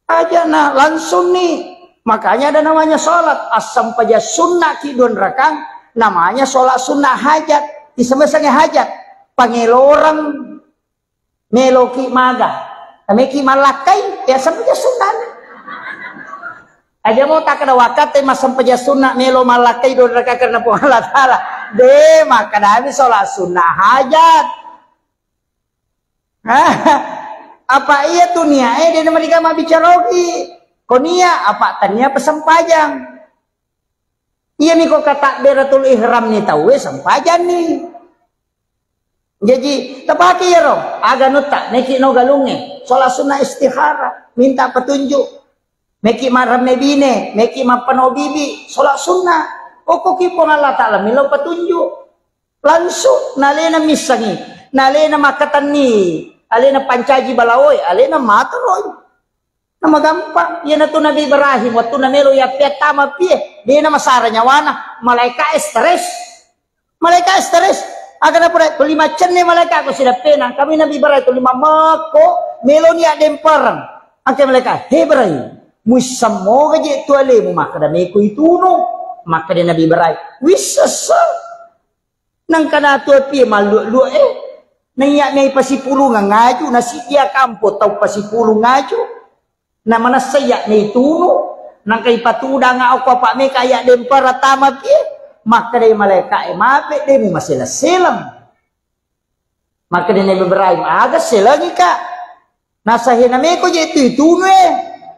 Speaker 1: Aja nah langsung nih. Makanya ada namanya sholat. Asam paja sunnah kidun rakang. Namanya sholat sunnah hajat. Disemesangnya hajat. Pangelo orang meloki maga. Meki malakai. Ya sampaja sunnah. Aja mau tak kena wakat masam paja sunnah melo malakai don rakang karena Allah Ta'ala. De maka dami sholat sunnah hajat. Apa iya tuh nia dia mereka mah bicarogi konia apa tania pesempajang iya nih kok kata beratul ihram nih tahu sempajan nih jadi tapaki ya roh aga nuta neki no galunge sholat sunnah istikhara minta petunjuk meki maram nebine meki mapano bibi sholat sunnah kok kipong Allah Ta'ala milo petunjuk langsung nalena misangi nalena makatan nih alena pancaji balawoi, alena matoroy. Nama gampang. Ia na tu Nabi Ibrahim waktu na melo ya petama pie. Dia nama sara nyawana. Malaikat stres. Malaikat stres. Agar apa? Kelima cenne malaikat aku sudah penang. Kami Nabi Ibrahim kelima mako melo ni adem perang. Angke malaikat Ibrahim. Musamo gaje tu alemu maka da meko itu no. Maka dia Nabi Ibrahim. Wisasa. Nang kana tu pie malu Naiyak may pasipulu nga ngaju, nasidya kampo tau pasipulu ngaju. Na mana sayak may tuno, nang kay patuda nga ako pa may kaya din para tama pie. Maka day maleka mape din mo masila-silang. Maka din Ibrahim agas silangi ka. Nasa hiname ko di tuno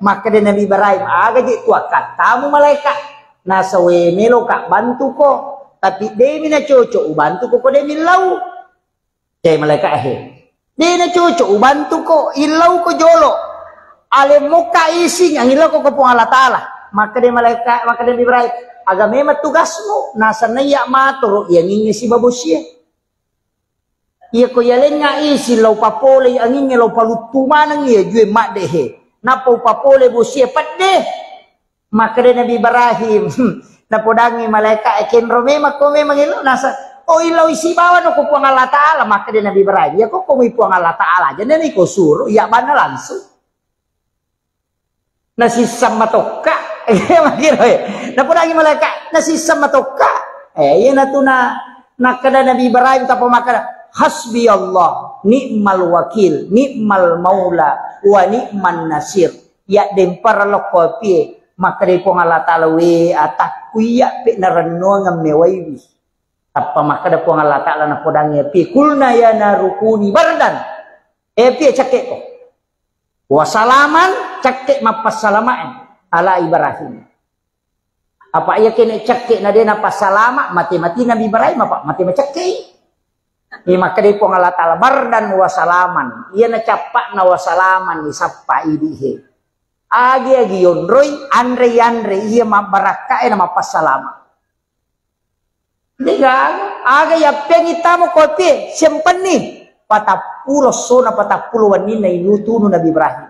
Speaker 1: Maka din Ibrahim aga di tuakat tamu maleka. Nasa melo ka bantu ko. Tapi demi na chocho bantu ko demi lau. Kayak malaikat dia na cucu bantu ko ilaw ko jolo alim muka ising ang ilaw ko kapong Allah Ta'ala maka dia malaikat maka dia Ibrahim agame matugasmu nasa naiya maturo yang ingin si babusya iya ko yalen nga isi law papole ang ingin law palutuman ang iya juwe mak dehe napaw papole busya padde maka dia Nabi Ibrahim napodangi malaikat ekenro memang ko memang ilaw nasa oh ilaw isi bawa no kupuang Allah Ta'ala maka dia Nabi Ibrahim ya kok kumipuang Allah Ta'ala jadi ini ko suruh ya mana langsung nasi sama toka napunagi malaikat nasi sama toka yan na to na kada Nabi Ibrahim tapo maka hasbi Allah ni'mal wakil ni'mal maula wa ni'man nasir ya dempara lokopi maka dia puang Allah Ta'ala we atak kuya pe naranno ngam mewaiwi apa maka ada puang Allah Ta'ala na podangnya pi kulna ya narukuni bardan pi cakek ko wasalaman cakek mapas salamaan ala Ibrahim apa iya kene cakek na dia napas salama mati-mati Nabi Ibrahim apa mati cakek maka dia puang Allah Ta'ala bardan wasalaman iya na capak na wasalaman ni sapa idihe agi yonroy andre iya mabaraka na mapas salama Diga, aga ya pengita mo kopi, simpan ni patapulo sona patapulo wanina inutuno Nabi Ibrahim.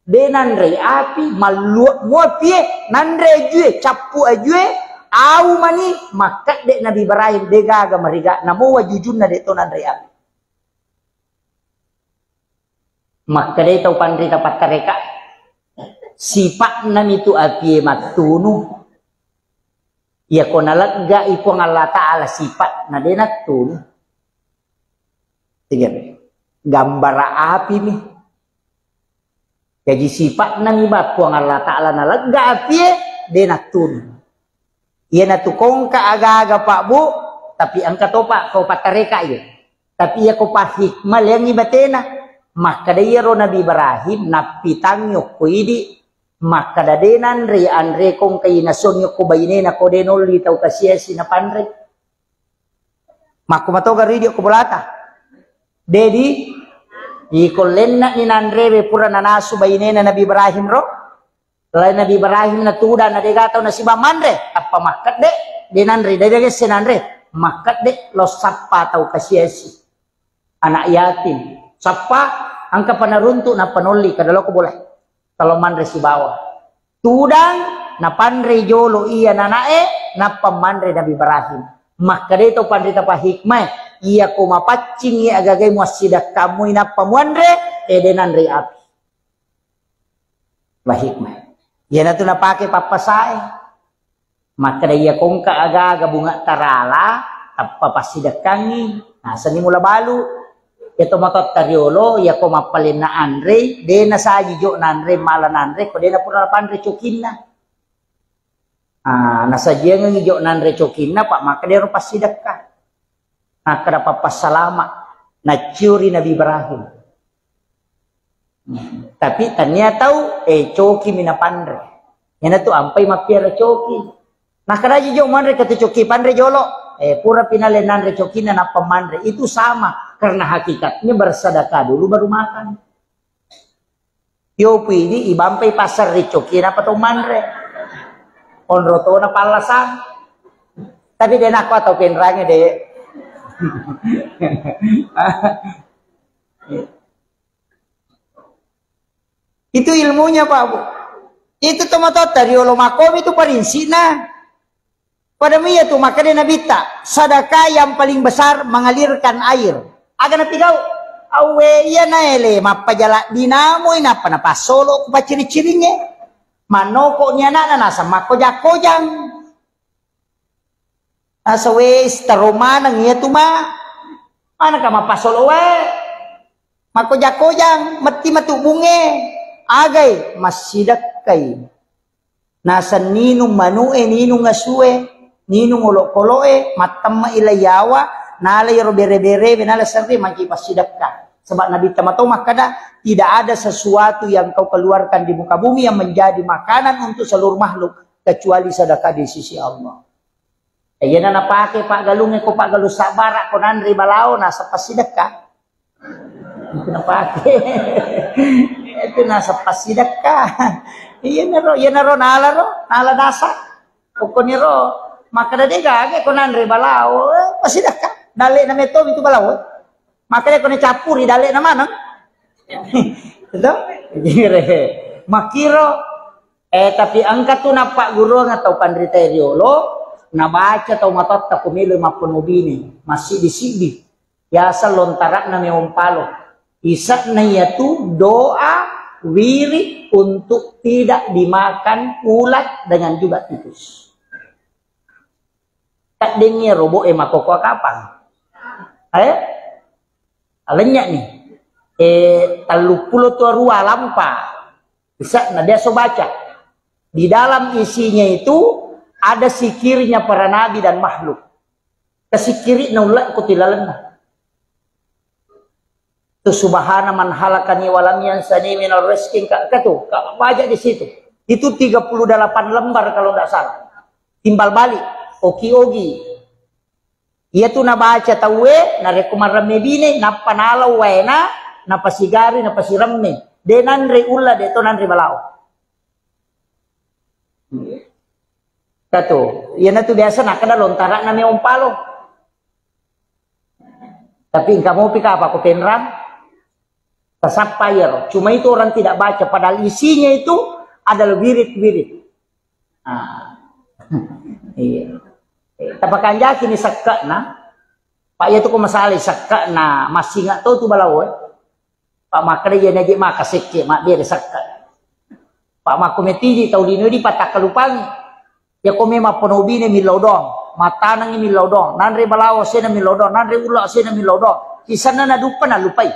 Speaker 1: De nanre api maluak mo pie nanre jue capu ajue au mani maka de Nabi Ibrahim de gaga mariga namo wajujun na de to nanre api. Maka de tau pandri tapat kareka sifat nami tu api matunu. Ya ko nalagga ipo ng Allah Ta'ala sifat na dinatun. Sige, gambara api mi. Jadi sifat na iba po ang Allah Ta'ala nalagga api dinatun. Iya na tukong ka-aga-aga pa bu, tapi ang katopa ko patareka yun. Tapi iya ko pa hikmal yang ibatena. Maka dayaro Nabi Ibrahim napitang yok ko idi. Maka dadenan re andre kong kay nason yung kubayne na ko denol litaw kasya sinapanre Maku matoga ridio ko bolata. Dedi ikolenna ni nandrebe pura nanasu bayinena Nabi Ibrahim ro. Lain Nabi Ibrahim na tuda na degataw na si Bamandre. Apa makat de denandre dege senandre. Makat de lo sappa tau kasiesi. Anak yatim. Sappa angka panaruntu na panoli kadalo ko boleh. Kalau mandre si bawah. Tudang na pandre jolo iya nanae na pamandre Nabi Ibrahim. Maka dito pandrita pa hikmah iya ko mapacing iya agagay mo sidak kamu ina pamandre denandre api. Bahikmah. Yan na ito napake papasae. Maka iya kong kaaga bunga tarala papasidak kangi. Nasa ni mula balu. Ito matot tariolo, iya ko mapalin na Andre, de na sa jo na Andre, mala na Andre, ko de na pura na Andre chokin na. Nasa diya nga jo na Andre chokin na, pak maka de ro pasidak ka. Nakada papasalama, na curi Nabi Ibrahim. Tapi tanya tahu, choki minapandre. Yan na to, ampay mapiara choki. Nakada jo mandre kata choki, pandre jolo. Pura pinalin nandre choki na napamandre. Itu sama. Karena hakikatnya bersedekah dulu baru makan. Yo pidi ibampai pasar ricoki na patong mandre. Onroto na palasan. Tapi dia nak atau penrangnya deh. Itu ilmunya Pak Bu. Itu tomato dari olomakom itu parinsina. Pada mia tuh maka dia nabita sedekah yang paling besar mengalirkan air. Aga na pigaw, awe iya na ele, mapajala dinamo ina pa napasolo ko pa ciri-cirinya. Manoko niya na nasa makojak-kojang. Nasa wes taroma nang iya tuma. Mana ka mapasolo we? Makojak-kojang, mati matubunge. Agay, masidak kay. Nasa ninong manue, ninong ngasue, ninong ulo-koloe, matamma ilayawa. Nalay ro bere-bere benala sering makipas sedekah. Sebab Nabi Tamatau makada tidak ada sesuatu yang kau keluarkan di muka bumi yang menjadi makanan untuk seluruh makhluk kecuali sedekah di sisi Allah. Ayan na napake Pak Galungnya ko Pak Galu sabara ko nandri balao nasa pasidekah. Itu napake. Itu nasa pasidekah. Iyan na ro nala nasa. Pokok ni ro makada dega ko nandri balao pasidekah. Dalik na meto itu balaw. Makanya kau capuri dalik na mana? Itu? Makiro tapi angkat tu napak guru atau pandriteriolo na baca atau matot ta pumilo mapunubini masih di sini. Biasa lontarak na meompalo. Isa na yaitu doa wirid untuk tidak dimakan ulat dengan juga tikus. Tak dengar robo makoko kapan? Alenya nih 30 tua rua lampa bisa nah dia so baca di dalam isinya itu ada sikirnya para nabi dan makhluk kesikiri naulat kutilalana tu subhana man halakani walam yansani minal rizqin katu baca di situ itu 38 lembar kalau tidak salah timbal balik oki-ogi. Ia tu na baca tawe na rekomarame bine na panalaw wena na pasigari na pasirame de nanre ulla de to nanre balao. Kato, ia na tu biasa na kada lontara na may umpalo. Tapi kamu pika apa ko penram? Tasapayar. Cuma itu orang tidak baca padahal isinya itu adalah wirid-wirid. Iya. Tapakan jaki ni sakka na Pak ya tu ko masalah sakka na masih nggak tahu tu balaw Pak makre ya naji maka sekke mak dia sakka Pak mak kometiji tahu dino di patak kalupang ya kome ma ponobine milodong mata nang milodong nanre balaw sena milodong nanre ulo sena milodong kisana na dupa na lupai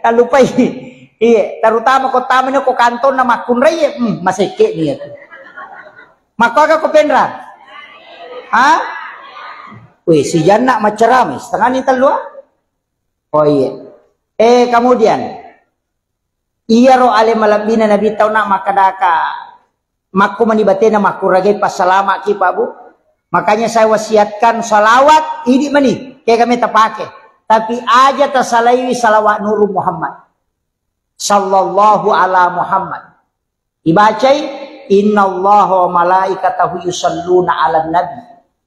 Speaker 1: na lupai iya terutama ko tamen ko kanton na makunray maseke niya maka ko pendra wih si jana macerame setengah ni telua oh iya kemudian iya ro ale malabina nabi tau nak makadaka makku manibatena makku ragai pasalama ki Pak Bu Makanya saya wasiatkan salawat ini mani kayak kami terpakai. Tapi aja tersalaiwi salawat Nurul Muhammad sallallahu ala Muhammad. Dibacai innallaha wa malaikatahu yusalluna 'alan nabi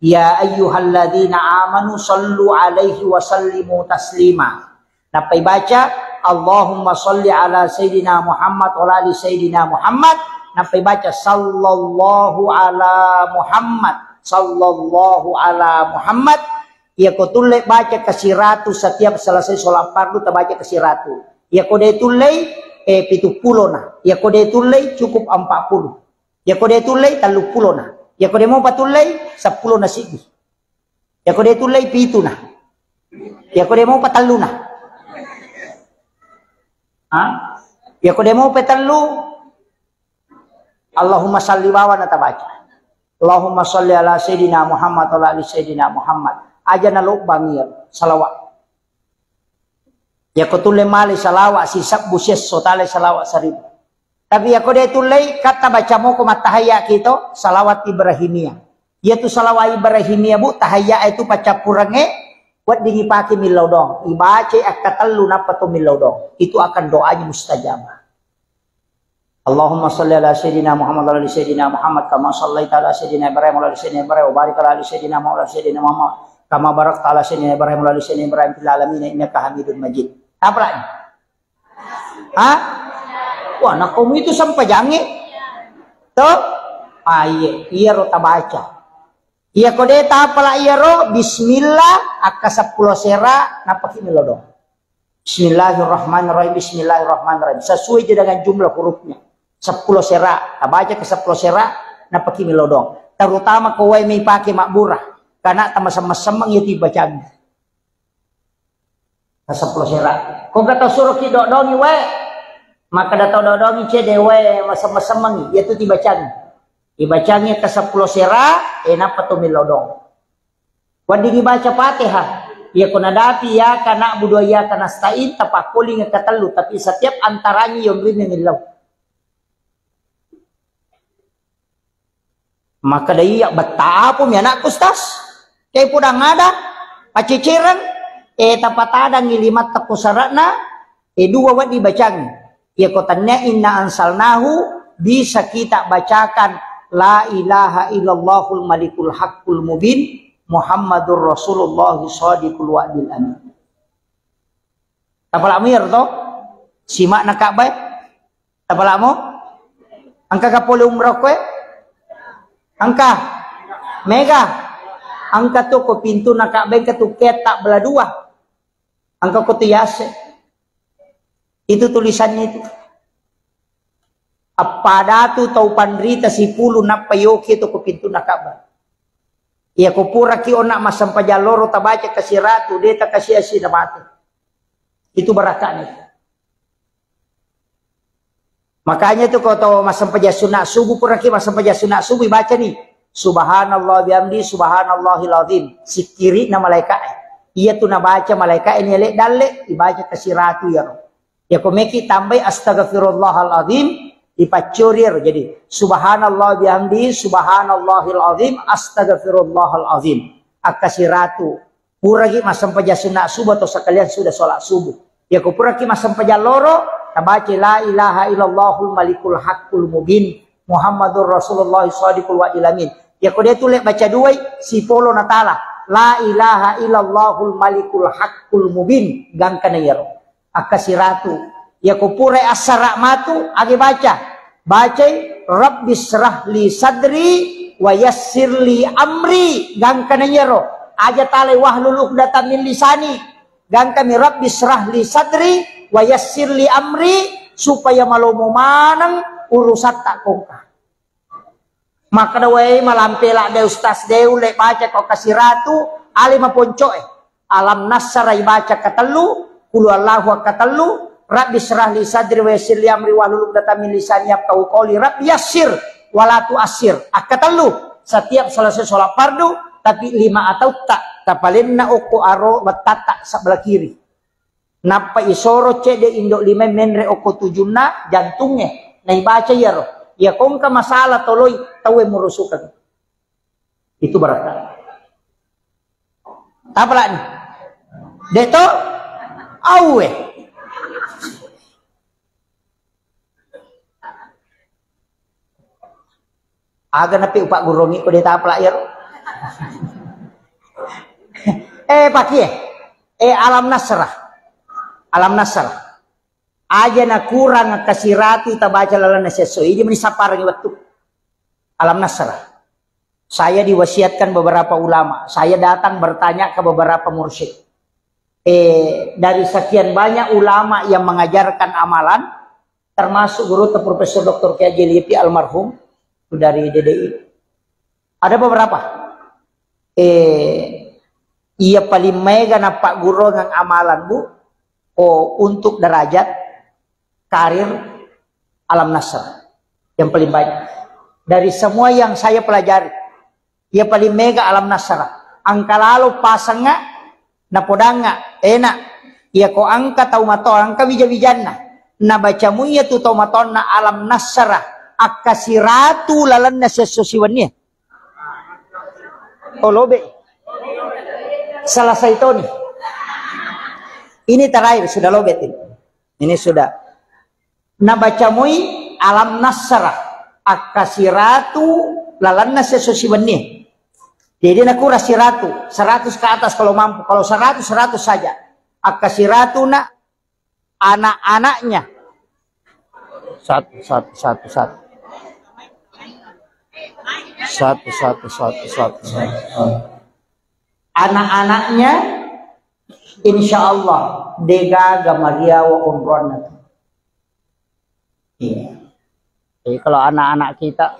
Speaker 1: ya ayyuhalladzina amanu sallu 'alaihi wa sallimu taslima. Napa baca Allahumma shalli ala sayyidina Muhammad wa ala ali sayyidina Muhammad. Napa baca sallallahu ala Muhammad sallallahu ala Muhammad. Ya kau tulis baca kasiratu setiap selesai sholat fardu terbaca kasiratu. Ya kau dia tulis 70 nah. Ya kau dia tulis cukup 40. Ya kau dia tulis 30 nah. Ya kau dia mau patulai 10 nasi. Ya kau dia tulis 7 nah. Ya kau dia mau patalu nah. Ya kau dia mau patalu Allahumma salli wa nata baca. Allahumma salli ala sayyidina Muhammad wa ala ali sayyidina Muhammad. Aja naluk bangir salawat. Ya kau tulis mali salawat sisap busias sotale salawat 1000. Tapi ya kau dia tulis kata baca mau ke matahaya kita salawat Ibrahimiyah. Yaitu salawat Ibrahimiyah bu tahaya itu paca purange buat dingipaki milau dong. Ibace akatalu napa to milau dong. Itu akan doanya mustajabah. Allahumma salli ala sayyidina Muhammad wa ala sayyidina Muhammad kama shallaita ala sayyidina Ibrahim wa ala sayyidina Ibrahim wa barik ala sayyidina Muhammad wa ala sayyidina Muhammad kama barakta ala sayyidina Ibrahim wa ala sayyidina Ibrahim fil alamin innaka Hamidum Majid. Apa lagi? Wah, nak kamu itu sampai jange. Tuh? Iya ro baca. Iya kode apa lah iya ro bismillah aka 10 sera napa kimilo dong. Bismillahirrahmanirrahim. Bismillahirrahmanirrahim. Sesuai dengan jumlah hurufnya. 10 sera, baca ke 10 sera, napa kimilo dong. Terutama kowe may pakai makburah, karena sama-sama ya dibaca. Ke 10 sera. Kau kata suruh ki dodongi we, maka datau dodongi cede we sama-sama yaitu dibaca. Dibacanya ke 10 sera, napa to milo dong. Wadi dibaca Fatihah. Ya kuna dapi ya kana budu ya kana stain tapakuli ngakatelu tapi setiap antaranya yang rin milau. Maka daya betapa mi anak kustas kay pudang ada paciciran tapatada ngilimat takusarana dua wad dibacang ya kotannya inna ansalnahu bisa kita bacakan la ilaha illallahul malikul haqqul mubin Muhammadur Rasulullah shadiqul wa'dil amin. Tapalamu ya to simak na kabay tapalamu angka kapolo umrah kwe angka mega angka to ko pintu na kabay ka to ketak bela dua angka ko tiyase itu tulisannya itu apa datu tau pandrita si pulu na payoki to ko pintu na kabay. Ya kupura ki onak masam pajaloro tabaca kasih ratu deta kasih asi na mati. Itu barakahnya. Makanya tuh kalau masam pajasuna subuh pura ki masam pajasuna subuh baca nih. Subhanallah bihamdi subhanallahil azim. Sikiri na malaikat. Iya tuh na baca malaikat ini lek dalek dibaca kasih ratu ya. Ya komeki tambah astaghfirullahal azim. Dipacurir jadi subhanallah bihamdi subhanallahil azim astaghfirullahal azim akasiratu puragi masam pajasuna subuh atau sekalian sudah sholat subuh ya ku puragi masam pajaloro tabaca la ilaha illallahul malikul haqqul mubin Muhammadur Rasulullah shadiqul wa'dil amin ya ku dia tulis baca dua si polo natala la ilaha illallahul malikul haqqul mubin gangkana yaro akasiratu ya kupure asara matu agi baca Rabbi srah li sadri wa yassir li amri gangkana nyero aja tale wahlul uqdatam min lisani gangkami Rabbi srah li sadri wa yassir li amri supaya malomo manang urusan tak kongka maka dawai malampela de ustaz deu lek baca kok kasih ratu ali maponcoe alam nasarai baca katelu qul Allahu katelu Rabbi srah li sadri wa yassir li amri wahlul uqdatam min lisani yafqahu qawli Rabbi yassir wala tu'assir akatalu setiap selesai sholat fardu tapi 5 atau tak tapalinna uku aro batata sebelah kiri napa isoro cede indok 5 menre uku 7 jantungnya nah baca ya roh ya kongka masalah toloi tawe murusukan Itu berkah. Apa lagi? Deto awe. Aga napi upak gurongi ko deta apa ya? Pakai alam nasrah. Alam nasrah. Aja na kurang kasiratu tabaca lalana sesuai. Ini menisapar waktu. Alam nasrah. Saya diwasiatkan beberapa ulama. Saya datang bertanya ke beberapa mursyid. Dari sekian banyak ulama yang mengajarkan amalan, termasuk guru Profesor Dr. Kiai Jelipi almarhum dari DDI. Ada beberapa. Ia paling mega na Pak Guru ng amalan bu, untuk derajat karir alam nasr yang paling banyak dari semua yang saya pelajari. Ia paling mega alam nasara. Angka lalu pasangnya napodanga enak. Ia ko angka taumato angka bija-bijanna. Na bacamu ia tu taumatonna alam nasara. Akasiratu lalanna sesosiwannya. Lobe. Selesai itu nih. Ini terakhir sudah lobet ini. Ini sudah. Na bacamui alam nasara. Akasiratu lalanna sesosiwannya. Jadi aku rasiratu 100 ke atas kalau mampu. Kalau 100 saja. Akasiratu na anak-anaknya. Satu. Anak-anaknya insya Allah dega gamaria wa umrona. Iya. Jadi kalau anak-anak kita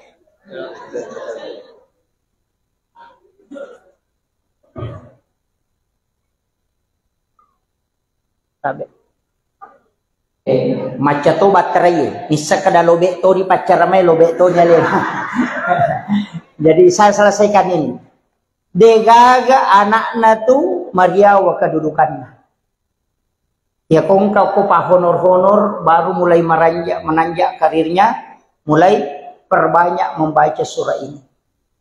Speaker 1: sabi. Maca to baterai bisa kada lobe to di pacar mai lobe to nya. Jadi saya selesaikan ini. Degaga anakna tu mariawa kedudukannya. Ya kong kau pa honor-honor baru mulai menanjak karirnya, mulai perbanyak membaca surah ini.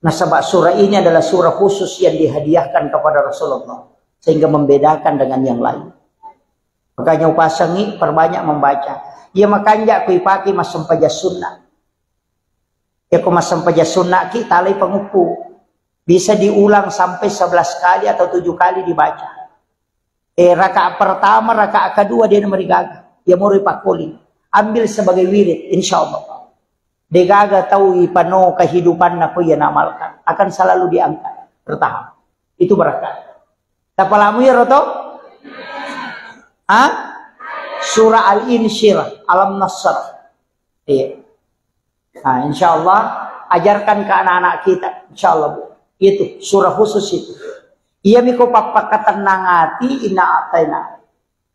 Speaker 1: Nah sebab surah ini adalah surah khusus yang dihadiahkan kepada Rasulullah sehingga membedakan dengan yang lain. Makanya upasangi perbanyak membaca. Ya makanya aku ipaki masam paja sunnah. Ya aku masam paja sunnah kita alai pengupu. Bisa diulang sampai 11 kali atau 7 kali dibaca. Rakaat pertama, rakaat kedua dia merigaga. Ya mau pakoli. Ambil sebagai wirid insya Allah. Degaga tahu ipano kehidupan aku yang amalkan. Akan selalu diangkat. Bertahap. Itu berkat. Tapalamu ya Roto? Surah Al-Insyirah, Alam Nasr. Iya. Nah, insya Allah ajarkan ke anak-anak kita, insya Allah bu. Itu surah khusus itu. Iya miko papakatan nangati ina ataina.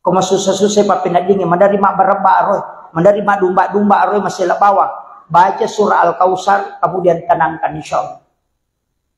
Speaker 1: Koma susah-susah papinadingi, mandari mak bereba aroy, mandari mak dumba-dumba aroy masih bawah. Baca surah Al-Kausar, kemudian tenangkan insya Allah.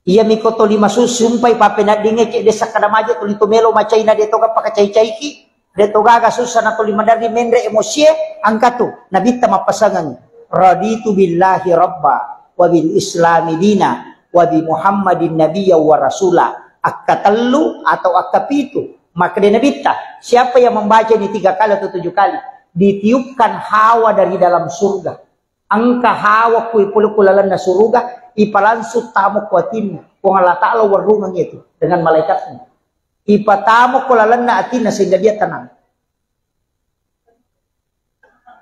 Speaker 1: Iya miko to lima susumpai papinadingi cek desa kadamaja tulito melo macaina deto ka pakacai-caiki. Deto gaga susah na tuli mandari mendre emosi angkatu nabita mapasangan raditu billahi rabba wa bil islami dina wa bi muhammadin nabiyya wa rasula akkatallu atau akkapitu maka dia nabita siapa yang membaca ini 3 kali atau 7 kali ditiupkan hawa dari dalam surga angka hawa kui pulukulalan na surga ipalansut tamu kuatin kung Allah ta'ala warungan itu dengan malaikatnya ipatamo kulalan na atin na sehingga dia tenang.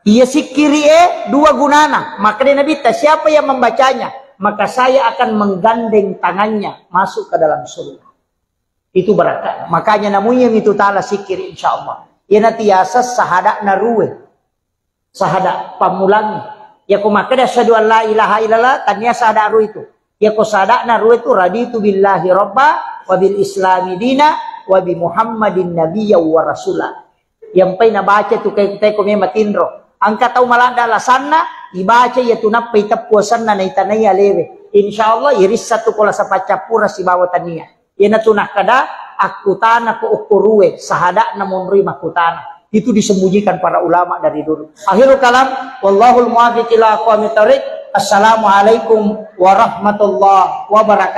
Speaker 1: Ia sikiri 2 gunana. Maka dia nabita, siapa yang membacanya? Maka saya akan menggandeng tangannya masuk ke dalam surga. Itu berkat. Makanya namanya itu ta'ala sikiri insya Allah. Ia natiasa sahada naruwe. Sahada pamulangi. Ya kumaka dia syahadu an la ilaha illallah. Tanya sahada naruwe itu. Ya kusahada naruwe itu raditu billahi rabba wa bil islami dina wa bi muhammadin nabiyya wa rasula. Yang pay nabaca tu kay ko may matindro. Ang kataw malanda alasanna ibaca ya tunapay tapwasan na naitanaya lewe. Insyaallah irissa tu kola sa pacapura si bawatan niya. Yan tunah kada akutana ko ukuruwe sahada na munri makutana. Itu disembunyikan para ulama dari dulu. Akhirul kalam wallahul muwaffiq ila aqwamit thoriq. Assalamualaikum warahmatullahi wabarakatuh.